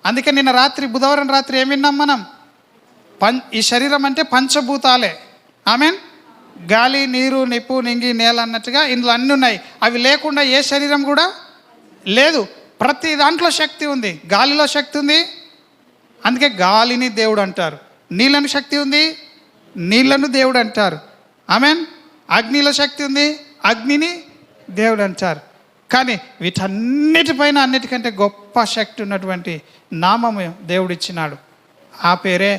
అందుకే నిన్న రాత్రి, బుధవారం రాత్రి ఏం విన్నాం మనం? ఈ శరీరం అంటే పంచభూతాలే. ఆమేన్. గాలి, నీరు, నిప్పు, నింగి, నేల అన్నట్టుగా ఇందులో అన్నీ ఉన్నాయి. అవి లేకుండా ఏ శరీరం కూడా లేదు. ప్రతి దాంట్లో శక్తి ఉంది. గాలిలో శక్తి ఉంది, అందుకే గాలిని దేవుడు అంటారు. నీళ్ళను శక్తి ఉంది, నీళ్లను దేవుడు అంటారు. ఆమేన్. అగ్నిలో శక్తి ఉంది, అగ్నిని దేవుడు అంటారు. కానీ వీటన్నిటిపైన అన్నిటికంటే గొప్ప శక్తి ఉన్నటువంటి నామము దేవుడు ఇచ్చినాడు. ఆ పేరే,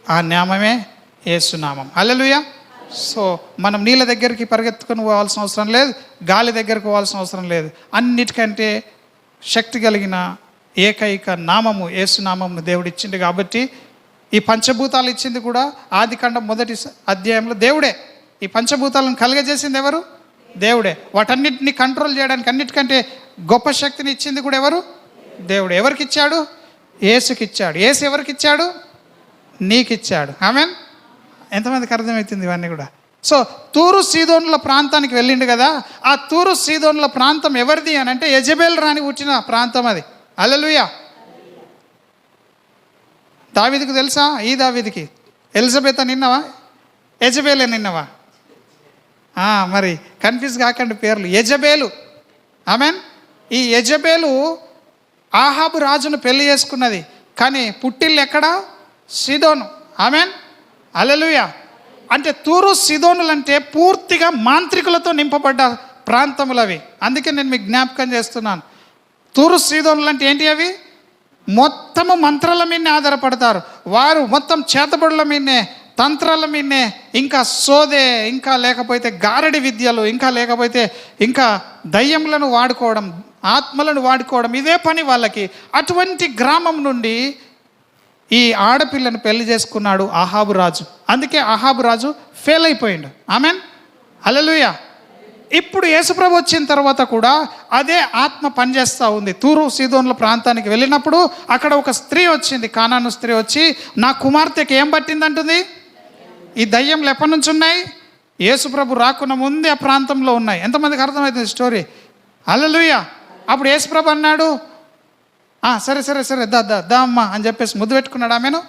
ఆ నామమే యేసునామం. హల్లెలూయా. సో మనం నీళ్ళ దగ్గరికి పరిగెత్తుకొని పోవాల్సిన అవసరం లేదు, గాలి దగ్గరకు పోవాల్సిన అవసరం లేదు. అన్నిటికంటే శక్తి కలిగిన ఏకైక నామము యేసునామమును దేవుడు ఇచ్చింది. కాబట్టి ఈ పంచభూతాలు ఇచ్చింది కూడా ఆదికాండం 1వ అధ్యాయంలో దేవుడే. ఈ పంచభూతాలను కలుగజేసింది ఎవరు? దేవుడే. వాటన్నిటిని కంట్రోల్ చేయడానికి అన్నిటికంటే గొప్ప శక్తిని ఇచ్చింది కూడా ఎవరు? దేవుడు. ఎవరికి ఇచ్చాడు? యేసుకి ఇచ్చాడు. యేసు ఎవరికి ఇచ్చాడు? నీకు ఇచ్చాడు. ఆమేన్. ఎంతమందికి అర్థమవుతుంది ఇవన్నీ కూడా? సో తూరు సీదోనుల ప్రాంతానికి వెళ్ళిండు కదా. ఆ తూరు సీదోనుల ప్రాంతం ఎవరిది అని అంటే యెజబేలు రాణి పుట్టిన ప్రాంతం అది. హల్లెలూయా. దావీదుకు తెలుసా? ఈ దావీదుకి ఎలిజబెత్ నిన్నవా, యెజబేలే నిన్నవా? మరి కన్ఫ్యూజ్ కాకండి పేర్లు. యెజబేలు. ఆమేన్. ఈ యెజబేలు ఆహాబు రాజును పెళ్లి చేసుకున్నది, కానీ పుట్టిల్లు ఎక్కడ? సీదోను. ఆమేన్. హల్లెలూయా. అంటే తూరు సీదోనులు అంటే పూర్తిగా మాంత్రికులతో నింపబడ్డ ప్రాంతములు అవి. అందుకే నేను మీకు జ్ఞాపకం చేస్తున్నాను. తూరు సీదోనులు అంటే ఏంటి? అవి మొత్తము మంత్రాల మీదనే ఆధారపడతారు. వారు మొత్తం చేతబడుల మీదనే, తంత్రాల మీదనే, ఇంకా సోదే, ఇంకా లేకపోతే గారడి విద్యలు, ఇంకా లేకపోతే ఇంకా దయ్యములను వాడుకోవడం, ఆత్మలను వాడుకోవడం, ఇదే పని వాళ్ళకి. అటువంటి గ్రామం నుండి ఈ ఆడపిల్లను పెళ్లి చేసుకున్నాడు ఆహాబు రాజు. అందుకే ఆహాబు రాజు ఫెయిల్ అయిపోయిండు. ఆమేన్. హల్లెలూయా. ఇప్పుడు యేసుప్రభు వచ్చిన తర్వాత కూడా అదే ఆత్మ పనిచేస్తూ ఉంది. తూరు సీదోనుల ప్రాంతానికి వెళ్ళినప్పుడు అక్కడ ఒక స్త్రీ వచ్చింది, కానాను స్త్రీ వచ్చి, నా కుమార్తెకి ఏం పట్టిందంటుంది? ఈ దయ్యంలు ఎప్పటి నుంచి ఉన్నాయి? యేసుప్రభు రాకున్న ముందే ఆ ప్రాంతంలో ఉన్నాయి. ఎంతమందికి అర్థమవుతుంది స్టోరీ? హల్లెలూయా. అప్పుడు యేసుప్రభు అన్నాడు, సరే సరే సరే దా అమ్మా అని చెప్పేసి ముద్దు పెట్టుకున్నాడు ఆమెను.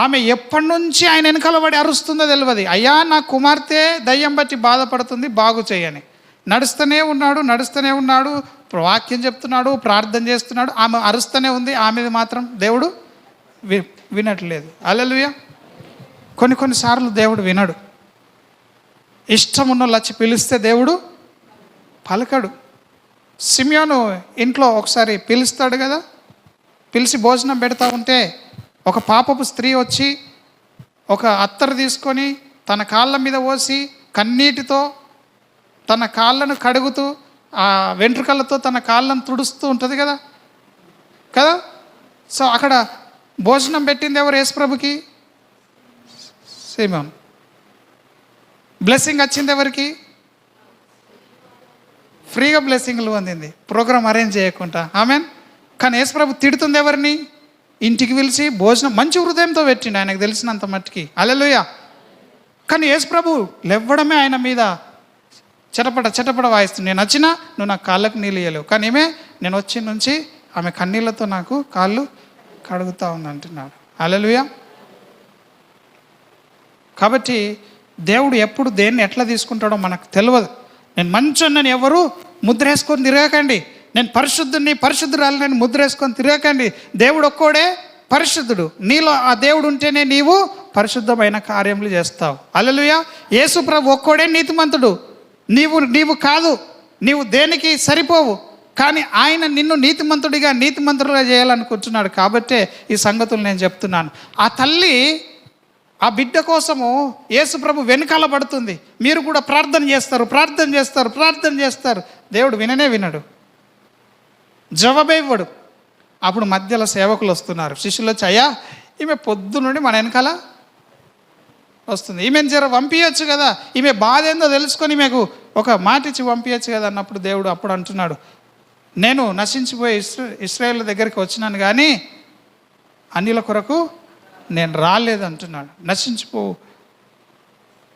ఆమె ఎప్పటి నుంచి ఆయన వెనకాలబడి అరుస్తుందో తెలియదు. అయ్యా, నా కుమార్తె దయ్యం బట్టి బాధపడుతుంది, బాగు చేయని. నడుస్తూనే ఉన్నాడు, వాక్యం చెప్తున్నాడు, ప్రార్థన చేస్తున్నాడు. ఆమె అరుస్తూనే ఉంది. ఆమెది మాత్రం దేవుడు వినట్లేదు. హల్లెలూయా. కొన్నిసార్లు దేవుడు వినడు. ఇష్టం ఉన్న వాళ్ళు వచ్చి పిలిస్తే దేవుడు పలకడు. సిమియోను ఇంట్లో ఒకసారి పిలుస్తాడు కదా, పిలిచి భోజనం పెడతా ఉంటే ఒక పాపపు స్త్రీ వచ్చి ఒక అత్తరు తీసుకొని తన కాళ్ళ మీద పోసి కన్నీటితో తన కాళ్ళను కడుగుతూ ఆ వెంట్రుకలతో తన కాళ్ళను తుడుస్తూ ఉంటుంది కదా. సో అక్కడ భోజనం పెట్టింది ఎవరు? యేసుప్రభుకి సిమియోను. బ్లెస్సింగ్ వచ్చింది ఎవరికి? ఫ్రీగా బ్లెస్సింగ్లు పొందింది, ప్రోగ్రామ్ అరేంజ్ చేయకుండా. ఆమెన్. కానీ యేసుప్రభు తిడుతుంది ఎవరిని? ఇంటికి పిలిచి భోజనం మంచి హృదయంతో పెట్టిండు, ఆయనకు తెలిసినంత మట్టుకి. హల్లెలూయా. కానీ యేసుప్రభు లేవ్వడమే ఆయన మీద చటపట వాయిస్తుంది. నేను వచ్చినా నువ్వు నాకు కాళ్ళకు నీళ్ళు ఇయ్యలేవు, కానీ నేను వచ్చిన నుంచి ఆమె కన్నీళ్ళతో నాకు కాళ్ళు కడుగుతూ ఉంది అంటున్నాడు. హల్లెలూయా. కాబట్టి దేవుడు ఎప్పుడు దేన్ని ఎట్లా తీసుకుంటాడో మనకు తెలియదు. నేను మంచోన్నని ఎవరు ముద్ర వేసుకొని తిరగకండి. నేను పరిశుద్ధురాలని ముద్ర వేసుకొని తిరగకండి. దేవుడు ఒక్కోడే పరిశుద్ధుడు. నీలో ఆ దేవుడు ఉంటేనే నీవు పరిశుద్ధమైన కార్యములు చేస్తావు. హల్లెలూయా. యేసు ప్రభు ఒక్కోడే నీతిమంతుడు. నీవు కాదు, నీవు దేనికి సరిపోవు. కానీ ఆయన నిన్ను నీతిమంతుడిగా చేయాలనుకుంటున్నాడు. కాబట్టే ఈ సంగతులు నేను చెప్తున్నాను. ఆ తల్లి ఆ బిడ్డ కోసము యేసుప్రభు వెనకాల పడుతుంది. మీరు కూడా ప్రార్థన చేస్తారు. దేవుడు వినడు, జవాబే ఇవ్వడు. అప్పుడు మధ్యలో సేవకులు వస్తున్నారు, శిష్యులు వచ్చి, అయ్యా ఈమె పొద్దు నుండి మన వెనకాల వస్తుంది, ఈమెను జర పంపించచ్చు కదా, ఈమె బాధ ఏందో తెలుసుకొని ఈమెకు ఒక మాట ఇచ్చి పంపించచ్చు కదా అన్నప్పుడు దేవుడు అప్పుడు అంటున్నాడు, నేను నశించిపోయే ఇశ్రాయేలు దగ్గరికి వచ్చినాను కానీ అన్యుల కొరకు నేను రాలేదు అంటున్నాడు. నశించిపో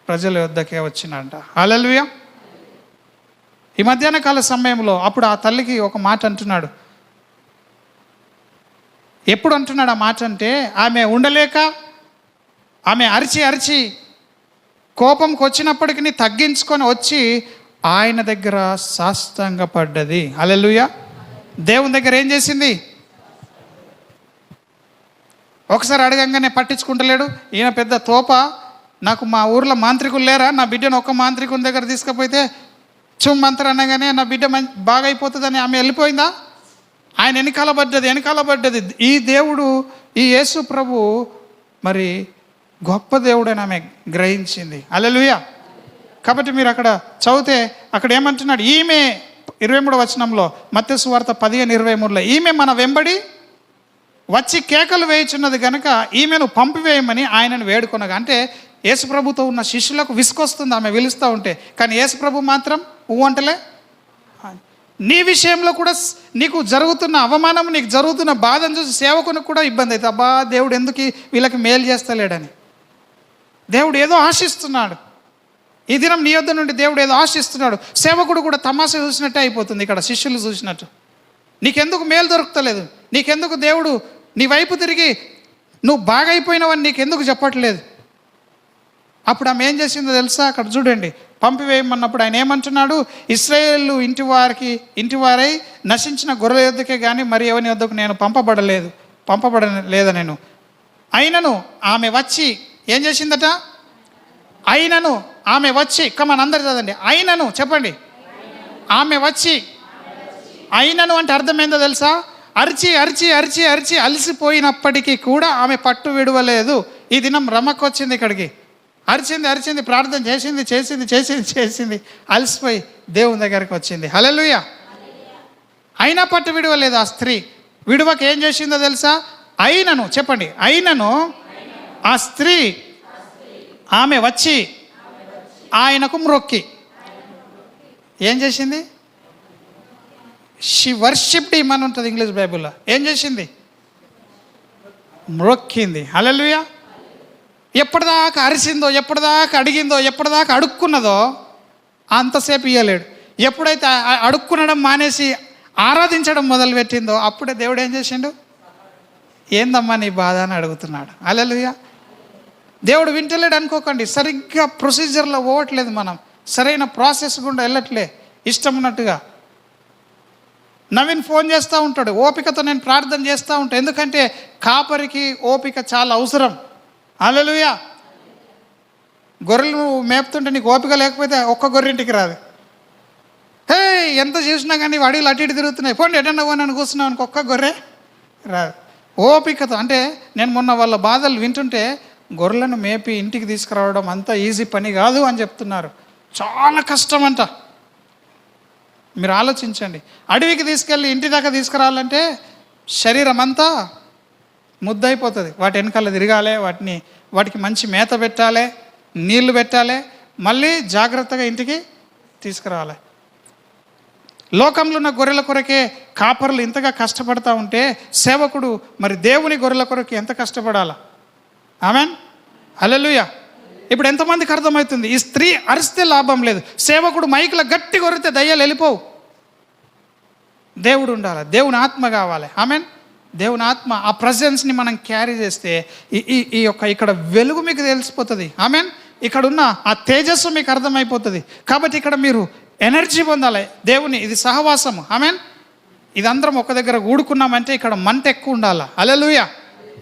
ప్రజల వద్దకే వచ్చినంట. హల్లెలూయా. ఈ మధ్యాహ్న కాల సమయంలో అప్పుడు ఆ తల్లికి ఒక మాట అంటున్నాడు. ఎప్పుడు అంటున్నాడు ఆ మాట అంటే, ఆమె ఉండలేక ఆమె అరిచి కోపంకి వచ్చినప్పటికీ తగ్గించుకొని వచ్చి ఆయన దగ్గర సాష్టాంగపడ్డది. హల్లెలూయా. దేవుని దగ్గర ఏం చేసింది? ఒకసారి అడగంగానే పట్టించుకుంటలేడు. ఈయన పెద్ద తోప, నాకు మా ఊర్లో మాంత్రికులు లేరా, నా బిడ్డను ఒక్క మాంత్రికుని దగ్గర తీసుకపోతే మంత్రం అనగానే నా బిడ్డ బాగా అయిపోతుందని ఆమె వెళ్ళిపోయిందా? ఆయన వెనకాల పడ్డది. ఈ దేవుడు, ఈ యేసు ప్రభు మరి గొప్ప దేవుడని ఆమె గ్రహించింది. హల్లెలూయా. కాబట్టి మీరు అక్కడ చదివితే అక్కడ ఏమంటున్నాడు, ఈమె 23వ వచనంలో మత్తయి సువార్త 15:23లో ఈమె మన వెంబడి వచ్చి కేకలు వేయుచున్నది కనుక ఈమెను పంపివేయమని ఆయనను వేడుకొనగా. అంటే యేసుప్రభుతో ఉన్న శిష్యులకు విసుకొస్తుంది ఆమె పిలుస్తూ ఉంటే, కానీ యేసుప్రభు మాత్రం అంటలే. నీ విషయంలో కూడా నీకు జరుగుతున్న అవమానం, నీకు జరుగుతున్న బాధను చూసి సేవకునికి కూడా ఇబ్బంది అవుతుంది. అబ్బా, దేవుడు ఎందుకు వీళ్ళకి మేలు చేస్తలేడని. దేవుడు ఏదో ఆశిస్తున్నాడు. ఈ దినం నీ యొద్ద నుండి దేవుడు ఏదో ఆశిస్తున్నాడు. సేవకుడు కూడా తమాషా చూసినట్టే అయిపోతుంది ఇక్కడ, శిష్యులు చూసినట్టు. నీకెందుకు మేలు దొరుకుతలేదు, నీకెందుకు దేవుడు నీ వైపు తిరిగి నువ్వు బాగా అయిపోయినావని నీకెందుకు చెప్పట్లేదు. అప్పుడు ఆమె ఏం చేసిందో తెలుసా? అక్కడ చూడండి, పంపివేయమన్నప్పుడు ఆయన ఏమంటున్నాడు, ఇశ్రాయేలు ఇంటివారై నశించిన గొర్రెల యొద్దకే కానీ మరి ఎవరి యొద్దకు నేను పంపబడలేదా నేను. అయినను ఆమె వచ్చి ఏం చేసిందట? అయినను ఆమె వచ్చి, కమన్ అందరు చదండి, అయినను చెప్పండి. ఆమె వచ్చి, అయినను అంటే అర్థమైందో తెలుసా? అరిచి అలసిపోయినప్పటికీ కూడా ఆమె పట్టు విడవలేదు. ఈ దినం రమకు వచ్చింది ఇక్కడికి, అరిచింది, ప్రార్థన చేసింది, అలసిపోయి దేవుని దగ్గరికి వచ్చింది. హల్లెలూయా. అయినా పట్టు విడవలేదు ఆ స్త్రీ. విడువక ఏం చేసిందో తెలుసా? అయినను చెప్పండి, అయినను ఆ స్త్రీ ఆమె వచ్చి ఆయనకు మ్రొక్కి ఏం చేసింది? షీ వర్షిప్డ్ హిమ్ అని ఉంటుంది ఇంగ్లీష్ బైబుల్లో. ఏం చేసింది? మ్రొక్కింది. హల్లెలూయా. ఎప్పటిదాకా అరిసిందో, ఎప్పటిదాకా అడిగిందో, ఎప్పటిదాకా అడుక్కున్నదో అంతసేపు ఇయ్యలేడు. ఎప్పుడైతే అడుక్కునడం మానేసి ఆరాధించడం మొదలుపెట్టిందో అప్పుడే దేవుడు ఏం చేసిండు? ఏందమ్మా నీ బాధ అని అడుగుతున్నాడు. హల్లెలూయా. దేవుడు వింటలేడు అనుకోకండి. సరిగ్గా ప్రొసీజర్లో పోవట్లేదు, మనం సరైన ప్రాసెస్ గుండా వెళ్ళట్లే ఇష్టం ఉన్నట్టుగా. నవీన్ ఫోన్ చేస్తూ ఉంటాడు, ఓపికతో నేను ప్రార్థన చేస్తూ ఉంటాను. ఎందుకంటే కాపరికి ఓపిక చాలా అవసరం. హల్లెలూయా. గొర్రెలు మేపుతుంటే నీకు ఓపిక లేకపోతే ఒక్క గొర్రెంటికి రాదు. హే ఎంత చూసినా కానీ అడవిలు అటు ఇటు తిరుగుతున్నాయి, పోండి ఎటన్నా పోనని కూర్చున్నావు అనుకో, ఒక్క గొర్రె రాదు. ఓపికతో. అంటే నేను మొన్న వాళ్ళ బాధలు వింటుంటే గొర్రెలను మేపి ఇంటికి తీసుకురావడం అంత ఈజీ పని కాదు అని చెప్తున్నారు. చాలా కష్టం అంట. మీరు ఆలోచించండి, అడవికి తీసుకెళ్ళి ఇంటి దాకా తీసుకురావాలంటే శరీరం అంతా ముద్దయిపోతుంది. వాటి వెనకాల తిరగాలి, వాటికి మంచి మేత పెట్టాలి, నీళ్లు పెట్టాలి, మళ్ళీ జాగ్రత్తగా ఇంటికి తీసుకురావాలి. లోకంలో ఉన్న గొర్రెల కొరకే కాపరులు ఇంతగా కష్టపడతా ఉంటే సేవకుడు మరి దేవుని గొర్రెల కొరకు ఎంత కష్టపడాలా? ఆమెన్. హల్లెలూయా. ఇప్పుడు ఎంతమందికి అర్థమవుతుంది? ఈ స్త్రీ అరిస్తే లాభం లేదు, సేవకుడు మైకులో గట్టి కొరితే దయ్యాలు వెళ్ళిపోవు. దేవుడు ఉండాలి, దేవుని ఆత్మ కావాలి. ఆమెన్. దేవుని ఆత్మ, ఆ ప్రజెన్స్ని మనం క్యారీ చేస్తే ఈ యొక్క ఇక్కడ వెలుగు మీకు తెలిసిపోతుంది. ఆమెన్. ఇక్కడ ఉన్న ఆ తేజస్సు మీకు అర్థమైపోతుంది. కాబట్టి ఇక్కడ మీరు ఎనర్జీ పొందాలి దేవుని. ఇది సహవాసము. ఆమెన్. ఇది అందరం ఒక దగ్గర కూడుకున్నామంటే ఇక్కడ మంట ఎక్కువ ఉండాలి. హల్లెలూయా.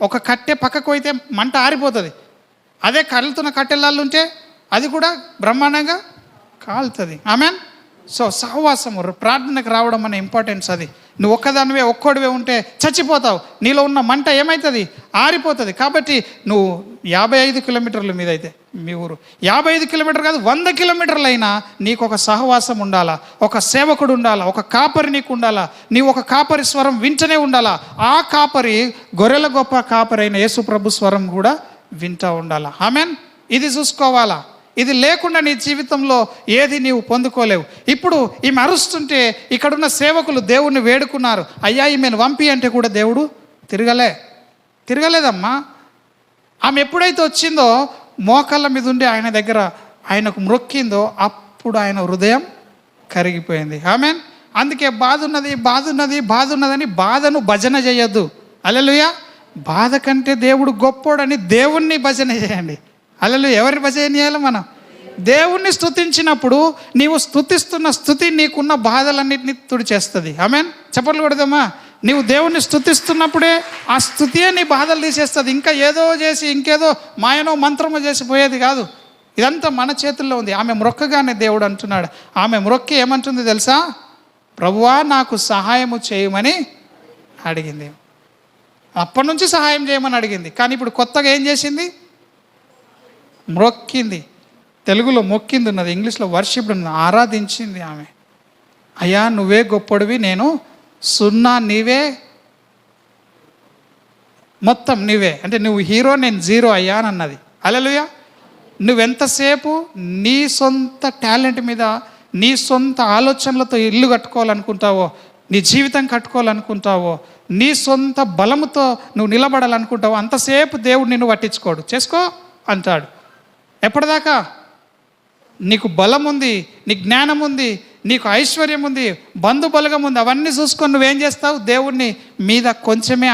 ఒక కట్టె పక్కకు పోయితే మంట ఆరిపోతుంది. అదే కలుతున్న కట్టెలాళ్ళు ఉంటే అది కూడా బ్రహ్మాండంగా కాలుతుంది. ఆమెన్. సో సహవాసము, ప్రార్థనకు రావడం అనే ఇంపార్టెన్స్ అది. నువ్వు ఒక్కదానివే ఒక్కోడివే ఉంటే చచ్చిపోతావు. నీలో ఉన్న మంట ఏమవుతుంది? ఆరిపోతుంది. కాబట్టి నువ్వు 55 కిలోమీటర్ల మీద అయితే మీ ఊరు 55 కిలోమీటర్ కాదు 100 కిలోమీటర్లు అయినా నీకు ఒక సహవాసం ఉండాలా, ఒక సేవకుడు ఉండాలా, ఒక కాపరి నీకు ఉండాలా. నీవు ఒక కాపరి స్వరం వింటనే ఉండాలా. ఆ కాపరి గొర్రెల గొప్ప కాపరి అయిన యేసు ప్రభు స్వరం కూడా వింటూ ఉండాలా. ఆమెన్. ఇది చూసుకోవాలా. ఇది లేకుండా నీ జీవితంలో ఏది నీవు పొందుకోలేవు. ఇప్పుడు ఈమె అరుస్తుంటే ఇక్కడున్న సేవకులు దేవుణ్ణి వేడుకున్నారు, అయ్యా ఈమెను పంపి అంటే కూడా దేవుడు తిరగలేదమ్మా. ఆమె ఎప్పుడైతే వచ్చిందో మోకాళ్ళ మీద ఉండి ఆయన దగ్గర ఆయనకు మ్రొక్కిందో అప్పుడు ఆయన హృదయం కరిగిపోయింది. ఆమెన్. అందుకే బాధ ఉన్నదని బాధను భజన చేయొద్దు. హల్లెలూయా. బాధ కంటే దేవుడు గొప్పోడని దేవుణ్ణి భజన చేయండి. హల్లెలూయా. ఎవరిని భజన చేయాలి? మనం దేవుణ్ణి స్తుతించినప్పుడు నీవు స్తుతిస్తున్న స్తుతి నీకున్న బాధలన్నింటినీ తుడిచేస్తుంది. ఆమెన్. చెప్పలు కొడదామా? నీవు దేవుణ్ణి స్తుతిస్తున్నప్పుడే ఆ స్తుతియే నీ బాధలు తీసేస్తుంది. ఇంకా ఏదో చేసి ఇంకేదో మాయనో మంత్రమో చేసి పోయేది కాదు. ఇదంతా మన చేతుల్లో ఉంది. ఆమె మ్రొక్కగానే దేవుడు అంటున్నాడు. ఆమె మ్రొక్కి ఏమంటుంది తెలుసా? ప్రభువా నాకు సహాయము చేయమని అడిగింది. అప్పటి నుంచి సహాయం చేయమని అడిగింది. కానీ ఇప్పుడు కొత్తగా ఏం చేసింది? మ్రొక్కింది. తెలుగులో మొక్కింది ఉన్నది, ఇంగ్లీష్లో వర్షిప్ ఉన్నది. ఆరాధించింది ఆమె. అయ్యా నువ్వే గొప్పడివి, నేను సున్నా, నీవే మొత్తం, నీవే అంటే నువ్వు హీరో, నేను జీరో అయ్యా అని అన్నది. హల్లెలూయా. నువ్వెంతసేపు నీ సొంత టాలెంట్ మీద, నీ సొంత ఆలోచనలతో ఇల్లు కట్టుకోవాలనుకుంటావో, నీ జీవితం కట్టుకోవాలనుకుంటావో, నీ సొంత బలముతో నువ్వు నిలబడాలనుకుంటావో అంతసేపు దేవుడు నిన్ను పట్టించుకోడు. చేసుకో అంటాడు. ఎప్పటిదాకా? నీకు బలం ఉంది, నీ జ్ఞానం ఉంది, నీకు ఐశ్వర్యం ఉంది, బంధు బలగం ఉంది, అవన్నీ చూసుకొని నువ్వేం చేస్తావు? దేవుణ్ణి మీద కొంచెమే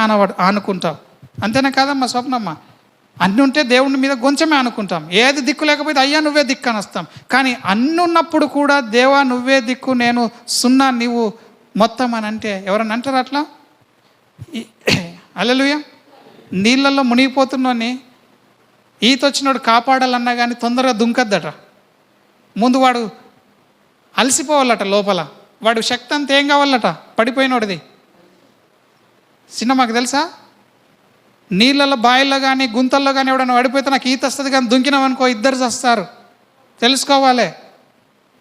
ఆనుకుంటావు. అంతేనా కాదమ్మా స్వప్నమ్మ? అన్నీ ఉంటే దేవుని మీద కొంచెమే అనుకుంటాం. ఏది దిక్కు లేకపోతే అయ్యా నువ్వే దిక్కు అని వస్తాం. కానీ అన్నీ ఉన్నప్పుడు కూడా దేవా నువ్వే దిక్కు, నేను సున్నా, నీవు మొత్తం అని అంటే ఎవరన్నా అంటారు అట్లా? హల్లెలూయా. నీళ్ళల్లో మునిగిపోతున్నాని ఈత వచ్చినోడు కాపాడాలన్నా కానీ తొందరగా దుంకద్దట. ముందు వాడు అలసిపోవాలట, లోపల వాడు శక్తి అంతా ఏం కావాలట? పడిపోయినోడిది. మాకు తెలుసా? నీళ్ళల్లో బాయిల్లో కానీ గుంతల్లో కానీ ఎవడన్నా పడిపోతే నాకు ఈత వస్తుంది కానీ దుంకినామనుకో ఇద్దరు చస్తారు. తెలుసుకోవాలి.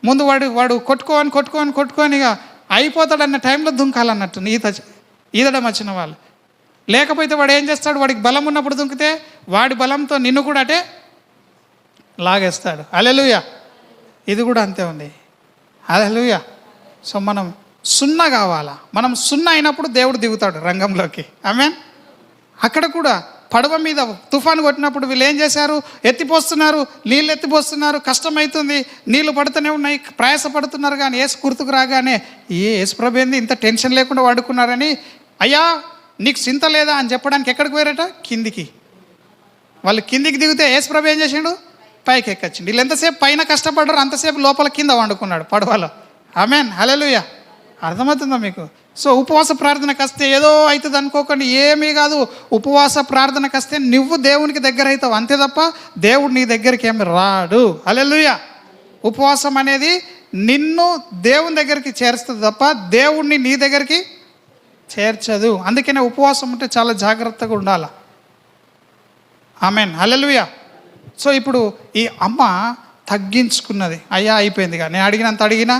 ముందు వాడు కొట్టుకొని ఇక అయిపోతాడన్న టైంలో దుంకాలన్నట్టు ఈదడం వచ్చిన వాళ్ళు. లేకపోతే వాడు ఏం చేస్తాడు? వాడికి బలం ఉన్నప్పుడు దుంకితే వాడి బలంతో నిన్ను కూడా అటే లాగేస్తాడు. హల్లెలూయా. ఇది కూడా అంతే ఉంది. హల్లెలూయా. సో మనం సున్నా కావాలా. మనం సున్నా అయినప్పుడు దేవుడు దిగుతాడు రంగంలోకి. ఆమేన్. అక్కడ కూడా పడవ మీద తుఫాను కొట్టినప్పుడు వీళ్ళు ఏం చేశారు? ఎత్తిపోస్తున్నారు, నీళ్ళు ఎత్తిపోస్తున్నారు, కష్టమవుతుంది, నీళ్లు పడుతూనే ఉన్నాయి, ప్రయాసపడుతున్నారు. కానీ యేసు గుర్తుకు రాగానే యేసుప్రభు ఏంది ఇంత టెన్షన్ లేకుండా వాడుకున్నారని, అయ్యా నీకు చింత లేదా అని చెప్పడానికి ఎక్కడికి పోయారట? కిందికి. వాళ్ళు కిందికి దిగితే యేసుప్రభు ఏం చేసిండు? పైకి ఎక్కొచ్చిండు. వీళ్ళు ఎంతసేపు పైన కష్టపడ్డారు, అంతసేపు లోపల కింద వండుకున్నాడు పడవలో. ఆమేన్, హల్లెలూయా. అర్థమవుతుందా మీకు? సో ఉపవాస ప్రార్థనకు వస్తే ఏదో అవుతుంది అనుకోకండి, ఏమీ కాదు. ఉపవాస ప్రార్థనకు వస్తే నువ్వు దేవునికి దగ్గర అవుతావు అంతే తప్ప దేవుడు నీ దగ్గరికి ఏమి రాడు. హల్లెలూయా. ఉపవాసం అనేది నిన్ను దేవుని దగ్గరికి చేరుస్తుంది తప్ప దేవుణ్ణి నీ దగ్గరికి చేర్చదు. అందుకనే ఉపవాసం అంటే చాలా జాగ్రత్తగా ఉండాలి. ఆమేన్, హల్లెలూయా. సో ఇప్పుడు ఈ అమ్మ తగ్గించుకున్నది. అయ్యా అయిపోయింది, నేను అడిగినంత అడిగినా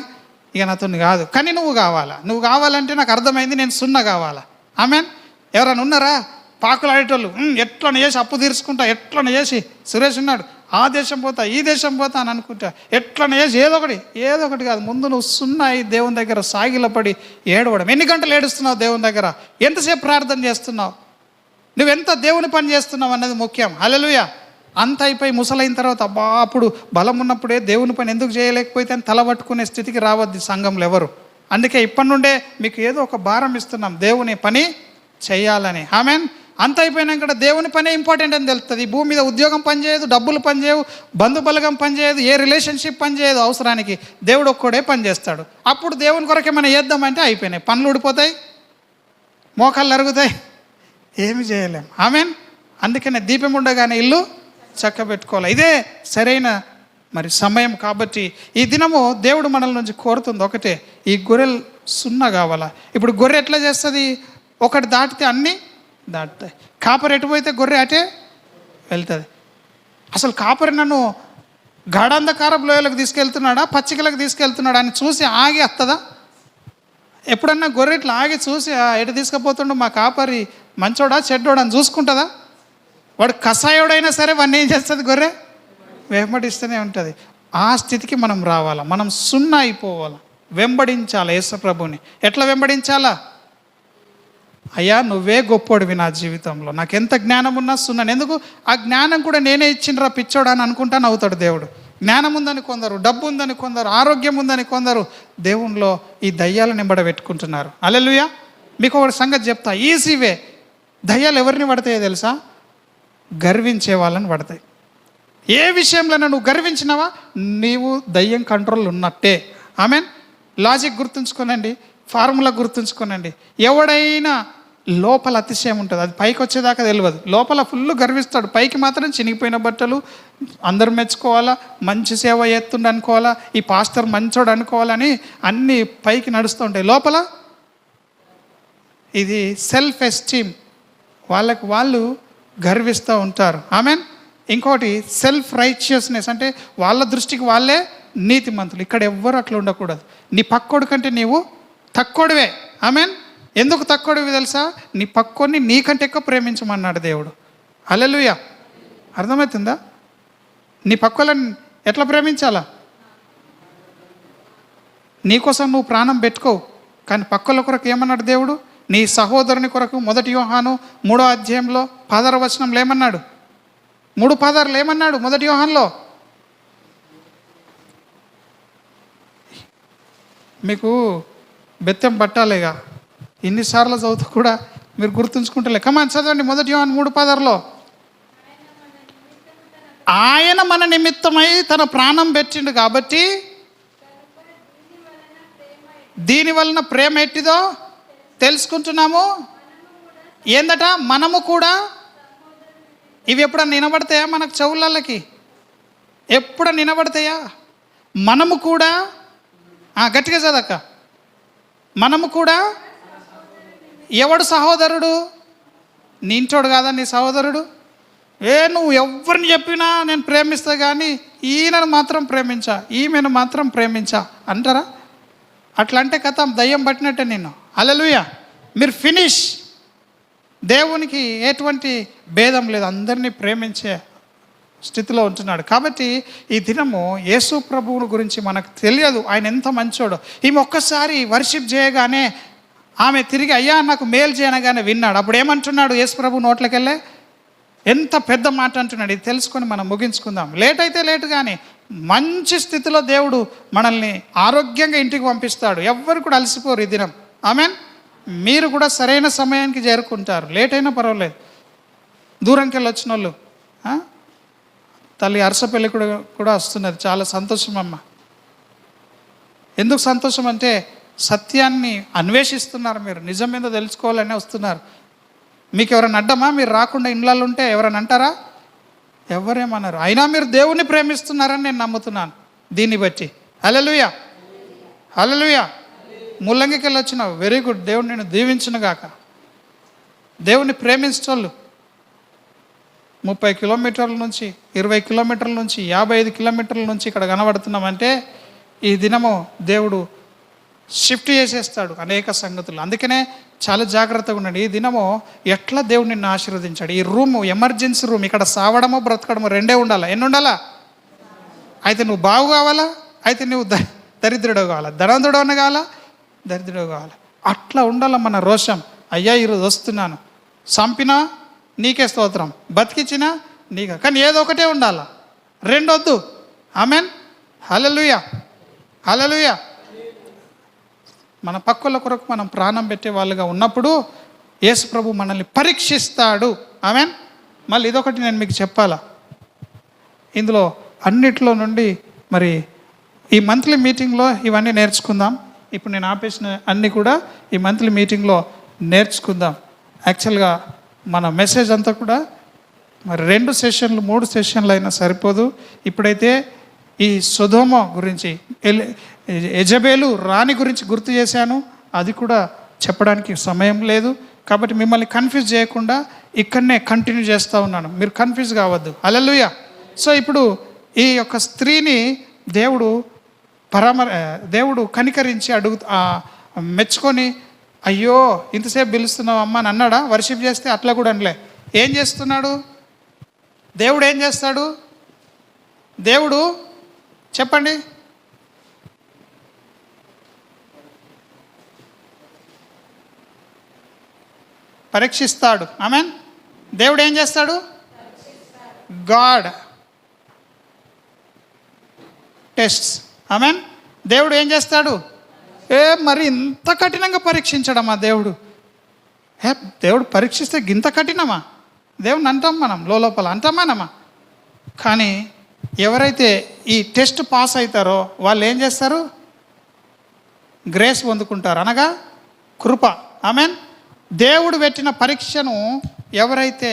ఇక నాతో కాదు, కానీ నువ్వు కావాలంటే నాకు అర్థమైంది, నేను సున్నా కావాలా. ఆమేన్. ఎవరైనా ఉన్నారా పాకులాడేటోళ్ళు? ఎట్లనే చేసి అప్పు తీర్చుకుంటా, ఎట్లనే చేసి సురేష్ ఉన్నాడు, ఆ దేశం పోతా ఈ దేశం పోతా అని అనుకుంటా, ఎట్లనే చేసి ఏదో ఒకటి కాదు. ముందు నువ్వు సున్నా అయి దేవుని దగ్గర సాగిలపడి ఏడవడం. ఎన్ని గంటలు ఏడుస్తున్నావు దేవుని దగ్గర? ఎంతసేపు ప్రార్థన చేస్తున్నావు? నువ్వెంత దేవుని పని చేస్తున్నావు అన్నది ముఖ్యం. హల్లెలూయా. అంత అయిపోయి ముసలైన తర్వాత అబ్బా అప్పుడు బలం ఉన్నప్పుడే దేవుని పని ఎందుకు చేయలేకపోతే అని తలబట్టుకునే స్థితికి రావద్దు సంఘంలో ఎవరు. అందుకే ఇప్పటి నుండే మీకు ఏదో ఒక భారం ఇస్తున్నాం, దేవుని పని చేయాలని. ఆమేన్. అంత అయిపోయినాక దేవుని పనే ఇంపార్టెంట్ అని తెలుస్తుంది. ఈ భూమి మీద ఉద్యోగం పనిచేయదు, డబ్బులు పనిచేయవు, బంధుబలగం పనిచేయదు, ఏ రిలేషన్షిప్ పనిచేయదు. అవసరానికి దేవుడు ఒక్కడే పని చేస్తాడు. అప్పుడు దేవుని కొరకే మనం చేద్దామంటే అయిపోయినాయి, పనులు ఊడిపోతాయి, మోకాళ్ళు అరుగుతాయి, ఏమి చేయలేం. ఆమేన్. అందుకనే దీపం ఉండగానే ఇల్లు చక్కబెట్టుకోవాలి. ఇదే సరైన సమయం. కాబట్టి ఈ దినము దేవుడు మనల నుంచి కోరుతుంది ఒకటే, ఈ గొర్రెలు సున్నా కావాలా. ఇప్పుడు గొర్రె ఎట్లా చేస్తుంది? ఒకటి దాటితే అన్నీ దాటుతాయి. కాపరి ఎటు పోతే గొర్రె అటే వెళ్తుంది. అసలు కాపరి నన్ను గాఢాంధకారపు లోయలకు తీసుకెళ్తున్నాడా, పచ్చికలకు తీసుకెళ్తున్నాడా అని చూసి ఆగి వస్తుందా? ఎప్పుడన్నా గొర్రె ఇట్లా ఆగి చూసి ఎటు తీసుకుపోతుండో మా కాపరి మంచోడా చెడ్డోడా అని చూసుకుంటుందా? వాడు కషాయోడైనా సరే వాడిని ఏం చేస్తుంది? గొర్రె వెంబడిస్తూనే ఉంటుంది. ఆ స్థితికి మనం రావాలా, మనం సున్నా అయిపోవాలా, వెంబడించాలి యేసుప్రభుని. ఎట్లా వెంబడించాలా? అయ్యా నువ్వే గొప్పోడివి నా జీవితంలో, నాకు ఎంత జ్ఞానం ఉన్నా సున్నాను. ఎందుకు? ఆ జ్ఞానం కూడా నేనే ఇచ్చిండ్రా పిచ్చోడా అని అనుకుంటాను అవుతాడు దేవుడు. జ్ఞానం ఉందని కొందరు, డబ్బు ఉందని కొందరు, ఆరోగ్యం ఉందని కొందరు దేవునిలో ఈ దయ్యాలు నింబడ పెట్టుకుంటున్నారు. హల్లెలూయా. మీకు ఒక సంగతి చెప్తా, ఈజీ వే. దయ్యాలు ఎవరిని పడతాయో తెలుసా? గర్వించే వాళ్ళని పడతాయి. ఏ విషయంలోనే నువ్వు గర్వించినావా నీవు దయ్యం కంట్రోల్ ఉన్నట్టే. ఆమెన్. లాజిక్ గుర్తుంచుకోనండి, ఫార్ములా గుర్తుంచుకోనండి. ఎవడైనా లోపల అతిశయం ఉంటుంది, అది పైకి వచ్చేదాకా తెలియదు. లోపల ఫుల్ గర్విస్తాడు, పైకి మాత్రం చినిగిపోయిన బట్టలు, అందరు మెచ్చుకోవాలా, మంచి సేవ చేస్తుండ అనుకోవాలా, ఈ పాస్టర్ మంచోడు అనుకోవాలని అన్నీ పైకి నడుస్తూ ఉంటాయి. లోపల ఇది సెల్ఫ్ ఎస్టీమ్, వాళ్ళకు వాళ్ళు గర్విస్తూ ఉంటారు. ఆమెన్. ఇంకోటి సెల్ఫ్ రైచియస్నెస్, అంటే వాళ్ళ దృష్టికి వాళ్ళే నీతిమంతులు. ఇక్కడ ఎవ్వరు అట్లా ఉండకూడదు. నీ పక్కోడు కంటే నీవు తక్కువడివే. ఆమెన్. ఎందుకు తక్కువడివి తెలుసా? నీ పక్కోడిని నీకంటే ఎక్కువ ప్రేమించమన్నాడు దేవుడు. హల్లెలూయా. అర్థమవుతుందా? నీ పక్కోళ్ళని ఎట్లా ప్రేమించాలా? నీకోసం నువ్వు ప్రాణం పెట్టుకోవు, కానీ పక్కోళ్ళ కొరకు ఏమన్నాడు దేవుడు? నీ సహోదరుని కొరకు 1 యోహాను 3వ అధ్యాయంలో 16వ వచనంలో ఏమన్నాడు? 3:16 ఏమన్నాడు 1 యోహానులో? మీకు బెత్తం పట్టాలిగా, ఇన్నిసార్లు చదువుతూ కూడా మీరు గుర్తుంచుకుంటలే. కమాన్ చదవండి 1 యోహాను 3:16లో. ఆయన మన నిమిత్తమై తన ప్రాణం పెట్టిండు కాబట్టి దీని వలన ప్రేమ ఎట్టిదో తెలుసుకుంటున్నాము. ఏందట? మనము కూడా. ఇవి ఎప్పుడన్నా వినబడతాయా మనకు చెవులకి? ఎప్పుడన్నా వినబడతాయా? మనము కూడా, గట్టిగా చదక్క, మనము కూడా. ఎవడు సహోదరుడు? నీ ఇంటోడు కాదా నీ సహోదరుడు? నువ్వు ఎవరిని చెప్పినా నేను ప్రేమిస్తా, కానీ ఈయనను మాత్రం ప్రేమించా, ఈమెను మాత్రం ప్రేమించా అంటారా? అట్లా అంటే కథ దయ్యం పట్టినట్టే నిన్ను. హల్లెలూయా. మీరు ఫినిష్. దేవునికి ఎటువంటి భేదం లేదు, అందరినీ ప్రేమించే స్థితిలో ఉంటున్నాడు. కాబట్టి ఈ దినము యేసు ప్రభువుని గురించి మనకు తెలియదు, ఆయన ఎంత మంచోడో. ఈమె ఒక్కసారి వర్షిప్ చేయగానే ఆమె తిరిగి అయ్యా నాకు మేలు చేయనగానే విన్నాడు. అప్పుడు ఏమంటున్నాడు యేసు ప్రభు నోట్లకెళ్ళే? ఎంత పెద్ద మాట అంటున్నాడు. ఇది తెలుసుకొని మనం ముగించుకుందాం. లేట్ అయితే లేటు, కానీ మంచి స్థితిలో దేవుడు మనల్ని ఆరోగ్యంగా ఇంటికి పంపిస్తాడు. ఎవ్వరు కూడా అలసిపోరు ఈ దినం. ఆమెన్. మీరు కూడా సరైన సమయానికి చేరుకుంటారు. లేట్ అయినా పర్వాలేదు. దూరంకి వెళ్ళి వచ్చిన వాళ్ళు, తల్లి అరసపల్లి కూడా వస్తున్నది. చాలా సంతోషం అమ్మ. ఎందుకు సంతోషం అంటే సత్యాన్ని అన్వేషిస్తున్నారు. మీరు నిజం మీద తెలుసుకోవాలని వస్తున్నారు. మీకు ఎవరైనా అడ్డమా? మీరు రాకుండా ఇండ్లలో ఉంటే ఎవరైనా అంటారా? ఎవరేమన్నారు. అయినా మీరు దేవుణ్ణి ప్రేమిస్తున్నారని నేను నమ్ముతున్నాను దీన్ని బట్టి. హల్లెలూయా, హల్లెలూయా. ముల్లంగికి వెళ్ళి వచ్చినావు, వెరీ గుడ్. దేవుడు నేను దీవించును గాక. దేవుణ్ణి ప్రేమించోళ్ళు 30 కిలోమీటర్ల నుంచి 20 కిలోమీటర్ల నుంచి 55 కిలోమీటర్ల నుంచి ఇక్కడ కనబడుతున్నామంటే ఈ దినము దేవుడు షిఫ్ట్ చేసేస్తాడు అనేక సంగతులు. అందుకనే చాలా జాగ్రత్తగా ఉండండి. ఈ దినము ఎట్లా దేవుడు నిన్ను ఆశీర్వదించాడు. ఈ రూము ఎమర్జెన్సీ రూమ్. ఇక్కడ సావడమో బ్రతకడమో రెండే ఉండాలా. ఎన్ని ఉండాలా? అయితే నువ్వు బాగు కావాలా, అయితే నువ్వు దరిద్రుడు కావాలా, ధనవంతుడు అన్న కావాలా, దరిద్రుడు కావాలా. అట్లా ఉండాల మన రోషం. అయ్యా ఈరోజు వస్తున్నాను, చంపినా నీకే స్తోత్రం, బతికిచ్చినా నీకే. కానీ ఏదో ఒకటే ఉండాలా, రెండొద్దు. ఆమెన్. హల్లెలూయా, హల్లెలూయా. మన పక్కల కొరకు మనం ప్రాణం పెట్టే వాళ్ళుగా ఉన్నప్పుడు యేసు ప్రభు మనల్ని పరీక్షిస్తాడు. ఆమెన్. మళ్ళీ ఇదొకటి నేను మీకు చెప్పాలా, ఇందులో అన్నిట్లో నుండి మరి ఈ మంత్లీ మీటింగ్లో ఇవన్నీ నేర్చుకుందాం. ఇప్పుడు నేను ఆపేసిన అన్నీ కూడా ఈ మంత్లీ మీటింగ్లో నేర్చుకుందాం. యాక్చువల్గా మన మెసేజ్ అంతా కూడా మరి 2 సెషన్లు 3 సెషన్లు అయినా సరిపోదు. ఇప్పుడైతే ఈ సొదొమ గురించి, యెజబెలు రాణి గురించి గుర్తు చేశాను. అది కూడా చెప్పడానికి సమయం లేదు. కాబట్టి మిమ్మల్ని కన్ఫ్యూజ్ చేయకుండా ఇక్కడనే కంటిన్యూ చేస్తూ ఉన్నాను. మీరు కన్ఫ్యూజ్ కావద్దు. హల్లెలూయా. సో ఇప్పుడు ఈ యొక్క స్త్రీని దేవుడు కనికరించి మెచ్చుకొని, అయ్యో ఇంతసేపు పిలుస్తున్నావు అమ్మ అని అన్నాడా? వర్షిప్ చేస్తే అట్లా కూడా అనలే. ఏం చేస్తున్నాడు దేవుడు? ఏం చేస్తాడు దేవుడు? చెప్పండి. పరీక్షిస్తాడు. ఆమెన్. దేవుడు ఏం చేస్తాడు? God tests. ఆమెన్. దేవుడు ఏం చేస్తాడు? మరి ఇంత కఠినంగా పరీక్షించడమా దేవుడు? దేవుడు పరీక్షిస్తే గింత కఠినమా? దేవుడిని అంటాం మనం, లోపల అంటామానమ్మా. కానీ ఎవరైతే ఈ టెస్ట్ పాస్ అవుతారో వాళ్ళు ఏం చేస్తారు? గ్రేస్ పొందుకుంటారు, అనగా కృప. ఆమెన్. దేవుడు పెట్టిన పరీక్షను ఎవరైతే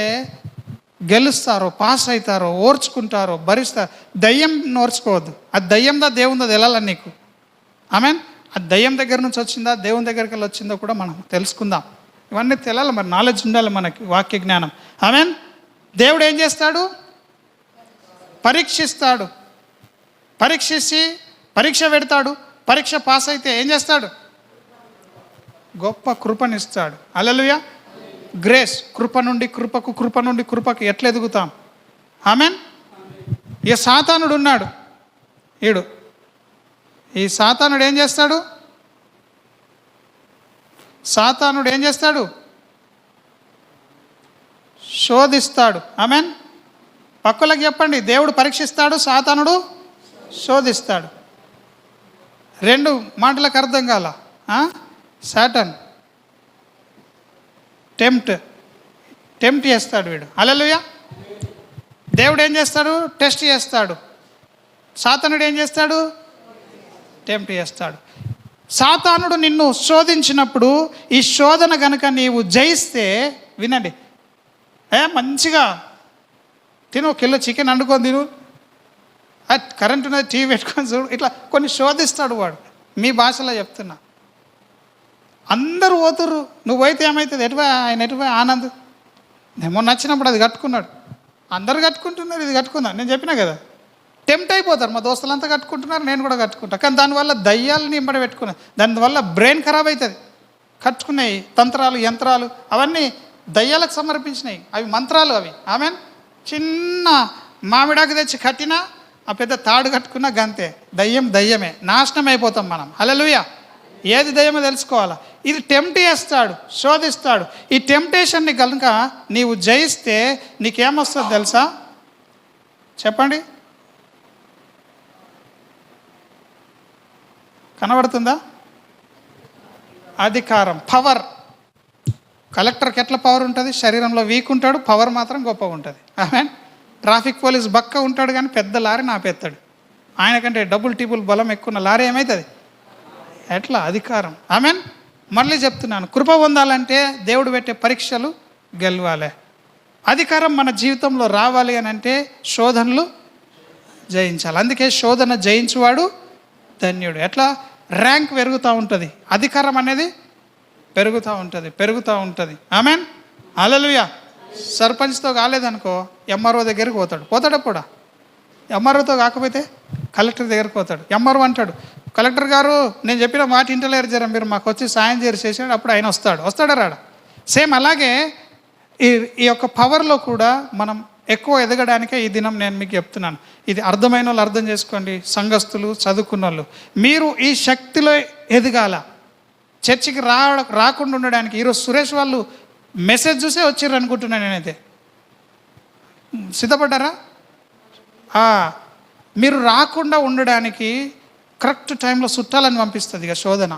గెలుస్తారో, పాస్ అవుతారో, ఓర్చుకుంటారో, భరిస్తారో. దయ్యం ఓర్చుకోవద్దు. అది దయ్యందా దేవుందా తెలాలని నీకు. ఆమెన్. అది దయ్యం దగ్గర నుంచి వచ్చిందా దేవుని దగ్గరికి వెళ్ళి వచ్చిందో కూడా మనం తెలుసుకుందాం. ఇవన్నీ తెలాలి, మరి నాలెడ్జ్ ఉండాలి మనకి, వాక్య జ్ఞానం. ఆమెన్. దేవుడు ఏం చేస్తాడు? పరీక్షిస్తాడు. పరీక్షించి పరీక్ష పెడతాడు. పరీక్ష పాస్ అయితే ఏం చేస్తాడు? గొప్ప కృపనిస్తాడు. హల్లెలూయా. గ్రేస్. కృప నుండి కృపకు, కృప నుండి కృపకు ఎట్లా ఎదుగుతాం? ఆమెన్. ఇక సాతానుడు ఉన్నాడు. ఈ సాతానుడు ఏం చేస్తాడు? సాతానుడు ఏం చేస్తాడు? శోధిస్తాడు. ఆమెన్. పక్కలకు చెప్పండి, దేవుడు పరీక్షిస్తాడు, సాతానుడు శోధిస్తాడు. 2 మాటలకు అర్థం కాల. సాటన్ టెంప్ట్ చేస్తాడు వీడు. హల్లెలూయా. దేవుడు ఏం చేస్తాడు? టెస్ట్ చేస్తాడు. సాతానుడు ఏం చేస్తాడు? టెంప్ట్ చేస్తాడు. సాతానుడు నిన్ను శోధించినప్పుడు ఈ శోధన కనుక నీవు జయిస్తే, వినండి, మంచిగా తిను, 1 కిలో చికెన్ వండుకొని తిను, కరెంట్ ఉన్నది టీవీ పెట్టుకొని చూడు, ఇట్లా కొన్ని శోధిస్తాడు వాడు. మీ భాషలో చెప్తున్నా. అందరూ పోతుర్రు, నువ్వు పోయితే ఏమవుతుంది? ఆయన ఎటువై ఆనంద్ మొన్న నచ్చినప్పుడు అది కట్టుకున్నాడు. అందరు కట్టుకుంటున్నారు, ఇది కట్టుకుందాం. నేను చెప్పినా కదా, టెంప్ట్ అయిపోతారు. మా దోస్తులంతా కట్టుకుంటున్నారు, నేను కూడా కట్టుకుంటా. కానీ దానివల్ల దయ్యాలని ఇంబడి పెట్టుకున్నాను. దానివల్ల బ్రెయిన్ ఖరాబ్ అవుతుంది. కట్టుకున్నాయి తంత్రాలు, యంత్రాలు అవన్నీ దయ్యాలకు సమర్పించినాయి. అవి మంత్రాలు అవి. ఆమెన్. చిన్న మామిడాకు తెచ్చి కట్టినా, ఆ పెద్ద తాడు కట్టుకున్నా గంతే. దయ్యమే. నాశనం అయిపోతాం మనం. హల్లెలూయా. ఏది దయ్యమో తెలుసుకోవాలా. ఇది టెంప్ట్ చేస్తాడు, శోధిస్తాడు. ఈ టెంప్టేషన్ని కనుక నీవు జయిస్తే నీకేమొస్తుంది తెలుసా? చెప్పండి, కనబడుతుందా? అధికారం, పవర్. కలెక్టర్కి ఎట్లా పవర్ ఉంటుంది? శరీరంలో వీక్ ఉంటాడు, పవర్ మాత్రం గొప్పగా ఉంటుంది. ఆమెన్. ట్రాఫిక్ పోలీస్ బక్క ఉంటాడు కానీ పెద్ద లారీని ఆపేస్తాడు. ఆయనకంటే డబుల్ టిబుల్ బలం ఎక్కువ లారీ ఏమవుతుంది? ఎట్లా? అధికారం. ఆమెన్. మళ్ళీ చెప్తున్నాను, కృప పొందాలంటే దేవుడు పెట్టే పరీక్షలు గెలవాలి. అధికారం మన జీవితంలో రావాలి అని అంటే శోధనలు జయించాలి. అందుకే శోధన జయించువాడు ధన్యుడు. ఎట్లా? ర్యాంక్ పెరుగుతూ ఉంటుంది, అధికారం అనేది పెరుగుతూ ఉంటుంది. ఆమెన్. హల్లెలూయా. సర్పంచ్తో కాలేదనుకో ఎంఆర్ఓ దగ్గరికి పోతాడు అప్పుడా. ఎంఆర్ఓతో కాకపోతే కలెక్టర్ దగ్గరికి పోతాడు. ఎంఆర్ఓ అంటాడు, కలెక్టర్ గారు నేను చెప్పిన మాట ఇంటలేరు, జర మీరు మాకు వచ్చి సాయం చేసాడు. అప్పుడు ఆయన వస్తాడా రాడా? సేమ్ అలాగే ఈ యొక్క పవర్లో కూడా మనం ఎక్కువ ఎదగడానికే ఈ దినం నేను మీకు చెప్తున్నాను. ఇది అర్థమైన వాళ్ళు అర్థం చేసుకోండి, సంఘస్థులు, చదువుకున్న వాళ్ళు. మీరు ఈ శక్తిలో ఎదగాల. చర్చికి రాకుండా ఉండడానికి ఈరోజు సురేష్ వాళ్ళు మెసేజ్ చూసే వచ్చారు అనుకుంటున్నాను నేనైతే. సిద్ధపడ్డారా? మీరు రాకుండా ఉండడానికి కరెక్ట్ టైంలో చుట్టాలని పంపిస్తుంది ఇక శోధన.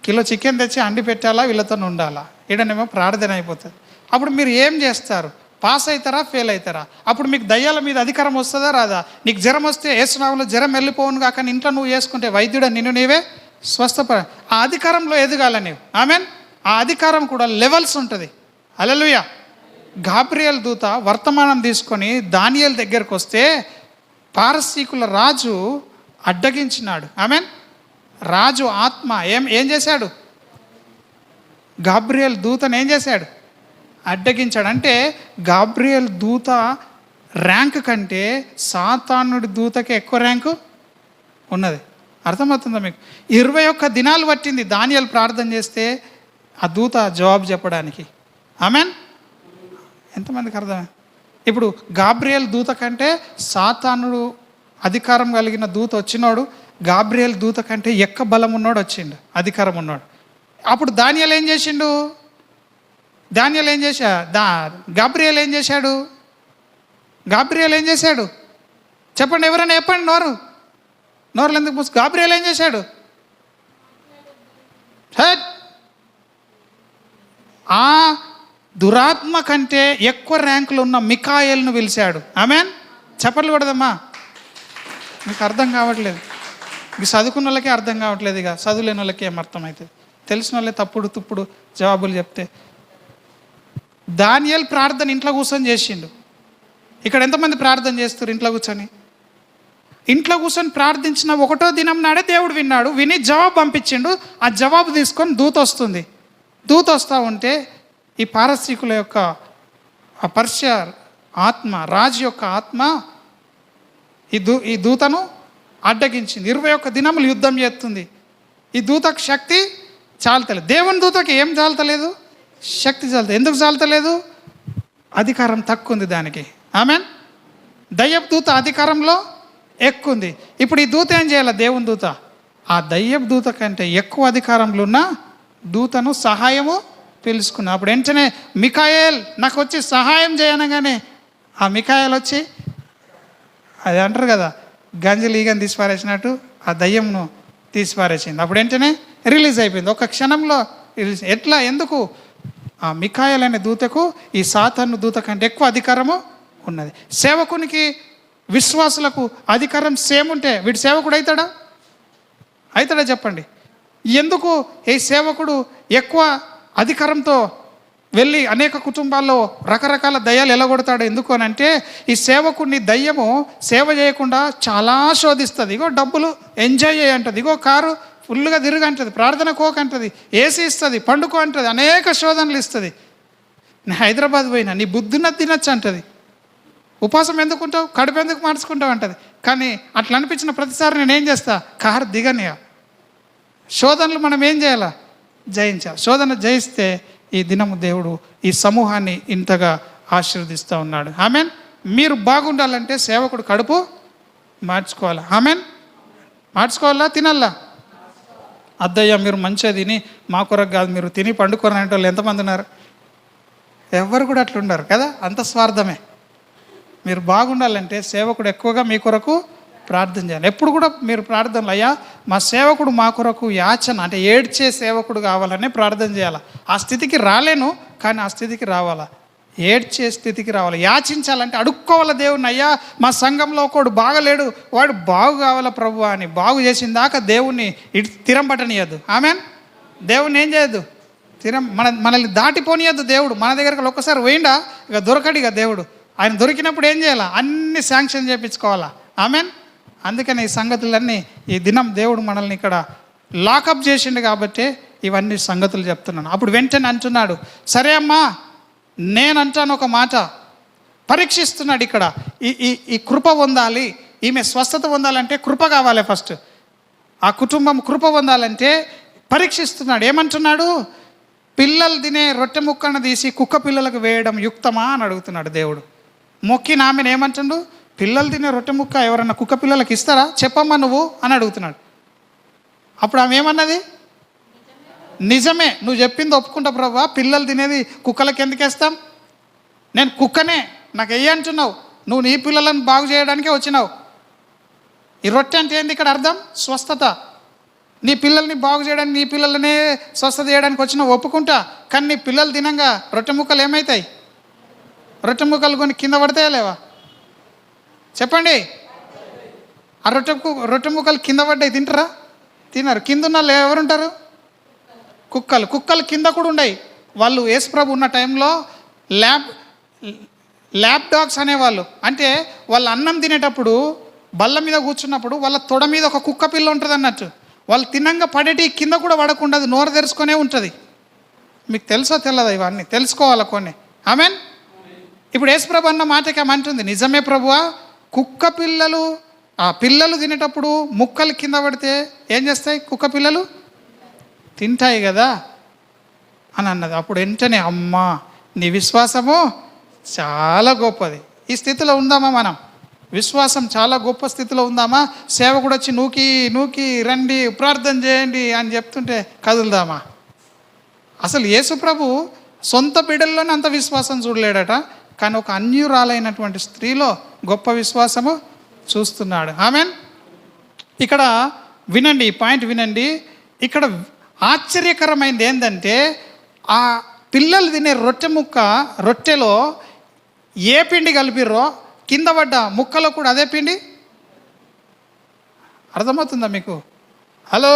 కిలో చికెన్ తెచ్చి అండి పెట్టాలా, వీళ్ళతో ఉండాలా, ఈడనేమో ప్రార్థన అయిపోతుంది. అప్పుడు మీరు ఏం చేస్తారు? పాస్ అవుతారా, ఫెయిల్ అవుతారా? అప్పుడు మీకు దయ్యాల మీద అధికారం వస్తుందా రాదా? నీకు జ్వరం వస్తే యేసునామములో జ్వరం వెళ్ళిపోవును కాక ఇంట్లో నువ్వు చేసుకుంటే వైద్యుడు నిన్ను నీవే స్వస్థపడ. ఆ అధికారంలో ఎదగాల నీవు. ఆమెన్. ఆ అధికారం కూడా లెవెల్స్ ఉంటుంది. హల్లెలూయా. గాబ్రియల్ దూత వర్తమానం తీసుకొని దానియేలు దగ్గరకు వస్తే పారసీకుల రాజు అడ్డగించినాడు. ఆమెన్. రాజు ఆత్మ ఏం చేశాడు? గాబ్రియల్ దూతను ఏం చేశాడు? అడ్డగించాడు. అంటే గాబ్రియల్ దూత ర్యాంక్ కంటే సాతానుడి దూతకి ఎక్కువ ర్యాంకు ఉన్నది. అర్థమవుతుందా మీకు? 21 దినాలు పట్టింది దానియేలు ప్రార్థన చేస్తే ఆ దూత జవాబు చెప్పడానికి. ఆమెన్. ఎంతమందికి అర్థమైంది? ఇప్పుడు గాబ్రియల్ దూత కంటే సాతానుడు అధికారం కలిగిన దూత వచ్చినోడు గాబ్రియల్ దూత కంటే ఎక్క బలం ఉన్నాడు వచ్చిండు, అధికారం ఉన్నాడు. అప్పుడు దానియేలు ఏం చేసిండు? గాబ్రియల్ ఏం చేశాడు? చెప్పండి, ఎవరైనా చెప్పండి. నోరులు ఎందుకు మూసు? గాబ్రియల్ ఏం చేశాడు? ఆ దురాత్మ కంటే ఎక్కువ ర్యాంకులు ఉన్న మికాయేలును పిలిచాడు. ఆమెన్. చెప్పట్లు కూడదమ్మా. మీకు అర్థం కావట్లేదు. ఇక చదువుకున్న వాళ్ళకే అర్థం కావట్లేదు, ఇక చదువులేని వాళ్ళకి ఏం అర్థమవుతుంది? తెలిసిన వాళ్ళే తప్పుడు తుప్పుడు జవాబులు చెప్తే. దానియేలు ప్రార్థన ఇంట్లో కూర్చొని చేసిండు. ఇక్కడ ఎంతమంది ప్రార్థన చేస్తారు ఇంట్లో కూర్చొని? ఇంట్లో కూర్చొని ప్రార్థించిన 1వ దినం నాడే దేవుడు విన్నాడు. విని జవాబు పంపించిండు. ఆ జవాబు తీసుకొని దూత వస్తుంది. దూత వస్తూ ఉంటే ఈ పారసీకుల యొక్క ఆ పర్షియా ఆత్మ, రాజు యొక్క ఆత్మ ఈ దూతను అడ్డగించింది. 21 దినములు యుద్ధం చేస్తుంది. ఈ దూతకు శక్తి చాలతలేదు. దేవుని దూతకి ఏం చాలతలేదు? శక్తి చాలత. ఎందుకు చాలతలేదు? అధికారం తక్కువ ఉంది దానికి. ఆమెన్. దయ్యపు దూత అధికారంలో ఎక్కువ ఉంది. ఇప్పుడు ఈ దూత ఏం చేయాలి? దేవుని దూత ఆ దయ్యపు దూత కంటే ఎక్కువ అధికారంలో ఉన్న దూతను సహాయము పిలుచుకున్నా. అప్పుడు వెంటనే మికాయేల్ నాకు వచ్చి సహాయం చేయనగానే ఆ మికాయేల్ వచ్చి అది అంటారు కదా, గంజలు ఈగని తీసిపారేసినట్టు ఆ దయ్యంను తీసిపారేసింది. అప్పుడు వెంటనే రిలీజ్ అయిపోయింది. ఒక క్షణంలో రిలీజ్. ఎట్లా? ఎందుకు? ఆ మికాయేల్ అనే దూతకు ఈ సాతాను దూత కంటే ఎక్కువ అధికారము ఉన్నది. సేవకునికి, విశ్వాసులకు అధికారం సేమ్ ఉంటే వీడు సేవకుడు అవుతాడా చెప్పండి? ఎందుకు ఈ సేవకుడు ఎక్కువ అధికారంతో వెళ్ళి అనేక కుటుంబాల్లో రకరకాల దయ్యాలు ఎలగొడతాడు? ఎందుకు అని అంటే ఈ సేవకుడిని దయ్యము సేవ చేయకుండా చాలా శోధిస్తుంది. ఇగో డబ్బులు ఎంజాయ్ చేయంటది, ఇగో కారు ఫుల్గా తిరుగంటది, ప్రార్థన కోకంటది, ఏసీ ఇస్తుంది, పండుకో అంటది, అనేక శోధనలు ఇస్తుంది. నేను హైదరాబాద్ పోయినా నీ బుద్ధిన తినచ్చు అంటది. ఉపవాసం ఎందుకుంటావు, కడుపు ఎందుకు మార్చుకుంటావు అంటది. కానీ అట్లా అనిపించిన ప్రతిసారి నేనేం చేస్తా? కారు దిగనియా. శోధనలు మనం ఏం చేయాలా? జయించాలి. శోధన జయిస్తే ఈ దినము దేవుడు ఈ సమూహాన్ని ఇంతగా ఆశీర్వదిస్తూ ఉన్నాడు. ఆమెన్. మీరు బాగుండాలంటే సేవకుడు కడుపు మార్చుకోవాలా? ఆమెన్. మార్చుకోవాలా? తినాలా? అద్దయ్య మీరు మంచిగా తిని మా కొరకు కాదు మీరు తిని పండుకొని అనే వాళ్ళు ఎంతమంది ఉన్నారు? ఎవరు కూడా అట్లా ఉండరు కదా, అంత స్వార్థమే. మీరు బాగుండాలంటే సేవకుడు ఎక్కువగా మీ కొరకు ప్రార్థన చేయాలి. ఎప్పుడు కూడా మీరు ప్రార్థనలు, అయ్యా మా సేవకుడు మా కొరకు యాచన అంటే ఏడ్చే సేవకుడు కావాలనే ప్రార్థన చేయాలి. ఆ స్థితికి రాలేను, కానీ ఆ స్థితికి రావాలా, ఏడ్చే స్థితికి రావాలి. యాచించాలంటే అడుక్కోవాలి దేవుణ్ణి, అయ్యా మా సంఘంలో ఒకడు బాగలేడు, వాడు బాగు కావాలా ప్రభు అని. బాగు చేసిన దాకా దేవుణ్ణి ఇటు తిరంపట్టనియద్దు. ఆమెన్. దేవుణ్ణి ఏం చేయొద్దు, మనల్ని దాటిపోనియద్దు. దేవుడు మన దగ్గరకు ఒక్కసారి పోయిండా ఇక దొరకడు. ఇక దేవుడు ఆయన దొరికినప్పుడు ఏం చేయాలా, అన్ని శాంక్షన్ చేయించుకోవాలా. ఆమెన్. అందుకని ఈ సంగతులన్నీ ఈ దినం దేవుడు మనల్ని ఇక్కడ లాకప్ చేసిండు కాబట్టి ఇవన్నీ సంగతులు చెప్తున్నాను. అప్పుడు వెంటనే అంటున్నాడు, సరే అమ్మా నేనంటాను ఒక మాట. పరీక్షిస్తున్నాడు ఇక్కడ. ఈ కృప పొందాలి, ఈమె స్వస్థత పొందాలంటే కృప కావాలి. ఫస్ట్ ఆ కుటుంబం కృప పొందాలంటే పరీక్షిస్తున్నాడు. ఏమంటున్నాడు, పిల్లలు తినే రొట్టె ముక్కను తీసి కుక్క పిల్లలకు వేయడం యుక్తమా అని అడుగుతున్నాడు దేవుడు. మొక్కిన ఆమెను ఏమంటుండు, పిల్లలు తినే రొట్టె ముక్క ఎవరన్నా కుక్క పిల్లలకు ఇస్తారా చెప్పమ్మా నువ్వు అని అడుగుతున్నాడు. అప్పుడు ఆమె ఏమన్నది, నిజమే నువ్వు చెప్పింది ఒప్పుకుంటా ప్రభా, పిల్లలు తినేది కుక్కలకి ఎందుకు వేస్తాం, నేను కుక్కనే, నాకు వెయ్యి అంటున్నావు, నువ్వు నీ పిల్లలను బాగు చేయడానికే వచ్చినావు. ఈ రొట్టె అంటే ఏంది ఇక్కడ అర్థం, స్వస్థత. నీ పిల్లల్ని బాగు చేయడానికి, నీ పిల్లలనే స్వస్థత చేయడానికి వచ్చినావు ఒప్పుకుంటా. కానీ నీ పిల్లలు తినంగా రొట్టె ముక్కలు ఏమవుతాయి, రొట్టె ముక్కలు కొన్ని కింద పడతాయా లేవా చెప్పండి. ఆ రొట్టె ముక్కలు కింద పడ్డాయి తింటారా, తినరు. కింద ఉన్న వాళ్ళు ఎవరుంటారు, కుక్కలు కింద కూడా ఉన్నాయి. వాళ్ళు యేసుప్రభు ఉన్న టైంలో ల్యాబ్ డాగ్స్ అనేవాళ్ళు. అంటే వాళ్ళు అన్నం తినేటప్పుడు బల్ల మీద కూర్చున్నప్పుడు వాళ్ళ తొడ మీద ఒక కుక్క పిల్ల ఉంటుంది అన్నట్టు. వాళ్ళు తినంగా పడేటి కింద కూడా పడకుండా అది నోరు తెరుచుకొనే ఉంటుంది. మీకు తెలుసో తెల్లదా, ఇవన్నీ తెలుసుకోవాలి కొన్ని. ఆమెన్. ఇప్పుడు యేసుప్రభు అన్న మాటకి ఏమంటుంది, నిజమే ప్రభువా, కుక్క పిల్లలు ఆ పిల్లలు తినేటప్పుడు ముక్కలు కింద పడితే ఏం చేస్తాయి, కుక్క పిల్లలు తింటాయి కదా అని అన్నది. అప్పుడు వెంటనే అమ్మా నీ విశ్వాసము చాలా గొప్పది. ఈ స్థితిలో ఉందామా మనం, విశ్వాసం చాలా గొప్ప స్థితిలో ఉందామా? సేవకుడు వచ్చి నూకి రండి ప్రార్థన చేయండి అని చెప్తుంటే కదులుదామా? అసలు యేసు ప్రభు సొంత బిడ్డల్లోనే అంత విశ్వాసం చూడలేడట, కానీ ఒక అన్యురాలైనటువంటి స్త్రీలో గొప్ప విశ్వాసము చూస్తున్నాడు. ఆమెన్. ఇక్కడ వినండి, ఈ పాయింట్ వినండి. ఇక్కడ ఆశ్చర్యకరమైనది ఏంటంటే ఆ పిల్లలు తినే రొట్టెలో ఏ పిండి కలిపిర్రో కింద పడ్డ ముక్కలో కూడా అదే పిండి. అర్థమవుతుందా మీకు? హలో,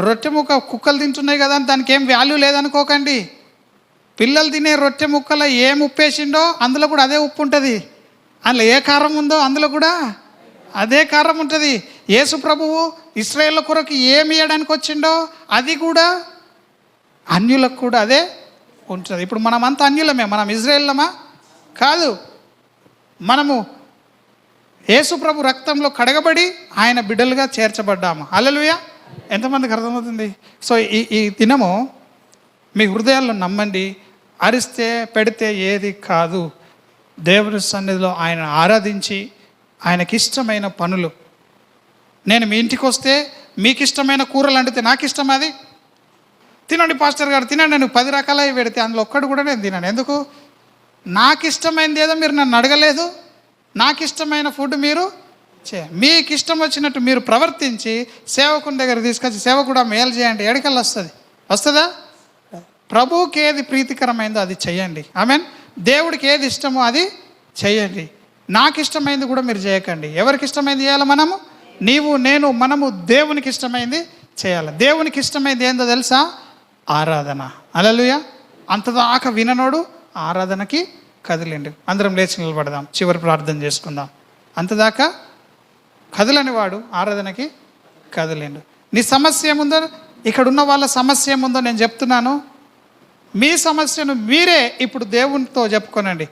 రొట్టె ముక్క కుక్కలు తింటున్నాయి కదా అని దానికి ఏం వాల్యూ లేదనుకోకండి. పిల్లలు తినే రొట్టె ముక్కలో ఏం ఉప్పు వేసిండో అందులో కూడా అదే ఉప్పు ఉంటుంది. అందులో ఏ కారం ఉందో అందులో కూడా అదే కారం ఉంటుంది. యేసు ప్రభువు ఇశ్రాయేల్ కొరకు ఏమి ఇవ్వడానికి వచ్చిండో అది కూడా అన్యులకు కూడా అదే ఉంటుంది. ఇప్పుడు మనమంతా అన్యులమే, మనం ఇజ్రాయేల్లమా కాదు. మనము యేసు ప్రభు రక్తంలో కడగబడి ఆయన బిడ్డలుగా చేర్చబడ్డాము. హల్లెలూయా. ఎంతమందికి అర్థమవుతుంది? సో ఈ దినము మీ హృదయాల్లో నమ్మండి, అరిస్తే పెడితే ఏది కాదు. దేవుని సన్నిధిలో ఆయన ఆరాధించి ఆయనకిష్టమైన పనులు. నేను మీ ఇంటికి వస్తే మీకు ఇష్టమైన కూరలు అండితే నాకు ఇష్టం, అది తినండి పాస్టర్ గారు తినండి, నేను 10 రకాలవి పెడితే అందులో ఒక్కడు కూడా నేను తినను. ఎందుకు? నాకు ఇష్టమైనది ఏదో మీరు నన్ను అడగలేదు. నాకు ఇష్టమైన ఫుడ్ మీరు మీకు ఇష్టం వచ్చినట్టు మీరు ప్రవర్తించి సేవకుని దగ్గర తీసుకొచ్చి సేవకుడు మేలు చేయండి, ఎడకల్లా వస్తుందా? ప్రభువుకి ఏది ప్రీతికరమైందో అది చెయ్యండి. ఆమెన్. దేవుడికి ఏది ఇష్టమో అది చెయ్యండి. నాకు ఇష్టమైంది కూడా మీరు చేయకండి. ఎవరికి ఇష్టమైంది చేయాలి? మనము, నీవు నేను, మనము దేవునికి ఇష్టమైంది చేయాలి. దేవునికి ఇష్టమైంది ఏందో తెలుసా? ఆరాధన. హల్లెలూయా. అంతదాకా విననోడు ఆరాధనకి కదిలిండు. అందరం లేచి నిలబడదాం, చివరి ప్రార్థన చేసుకుందాం. అంతదాకా కదలని వాడు ఆరాధనకి కదిలిండు. నీ సమస్య ఏముందో, ఇక్కడ ఉన్న వాళ్ళ సమస్య ఏముందో నేను చెప్తున్నాను. మీ సమస్యను మీరే ఇప్పుడు దేవునితో చెప్పుకోనండి.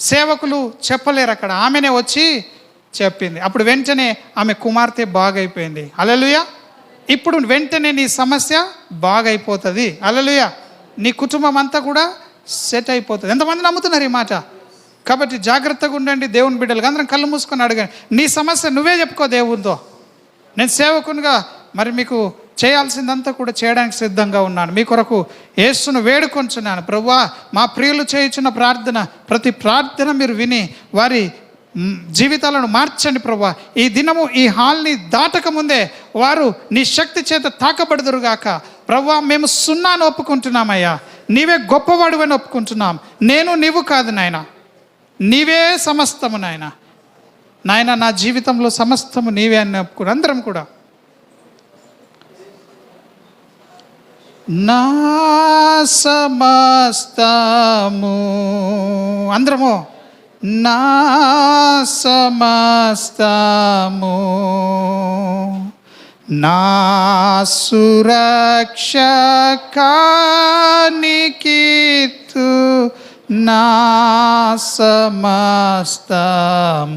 సేవకులు చెప్పలేరు, అక్కడ ఆమెనే వచ్చి చెప్పింది. అప్పుడు వెంటనే ఆమె కుమార్తె బాగైపోయింది. హల్లెలూయా. ఇప్పుడు వెంటనే నీ సమస్య బాగైపోతుంది. హల్లెలూయా. నీ కుటుంబం అంతా కూడా సెట్ అయిపోతుంది. ఎంతమంది నమ్ముతున్నారు ఈ మాట? కాబట్టి జాగ్రత్తగా ఉండండి దేవుని బిడ్డలుగా. అందరం కళ్ళు మూసుకొని అడగండి. నీ సమస్య నువ్వే చెప్పుకో దేవునితో. నేను సేవకునిగా మరి మీకు చేయాల్సిందంతా కూడా చేయడానికి సిద్ధంగా ఉన్నాను. మీ కొరకు యేసును వేడుకొంచున్నాను. ప్రభువా, మా ప్రియులు చేయుచున్న ప్రార్థన, ప్రతి ప్రార్థన మీరు విని వారి జీవితాలను మార్చండి ప్రభువా. ఈ దినము ఈ హాల్ని దాటక ముందే వారు నీ శక్తి చేత తాకబడుదురుగాక. ప్రభువా, మేము సున్నాను ఒప్పుకుంటున్నామయ్యా. నీవే గొప్పవాడువని ఒప్పుకుంటున్నాం. నేను నీవు కాదు నాయన, నీవే సమస్తము నాయన. నాయన, నా జీవితంలో సమస్తము నీవే అని ఒప్పుకుని అందరం కూడా నా సమస్తము, అందరము నా సమస్తము, నా సురక్షకానికిత్తు నా సమస్తము.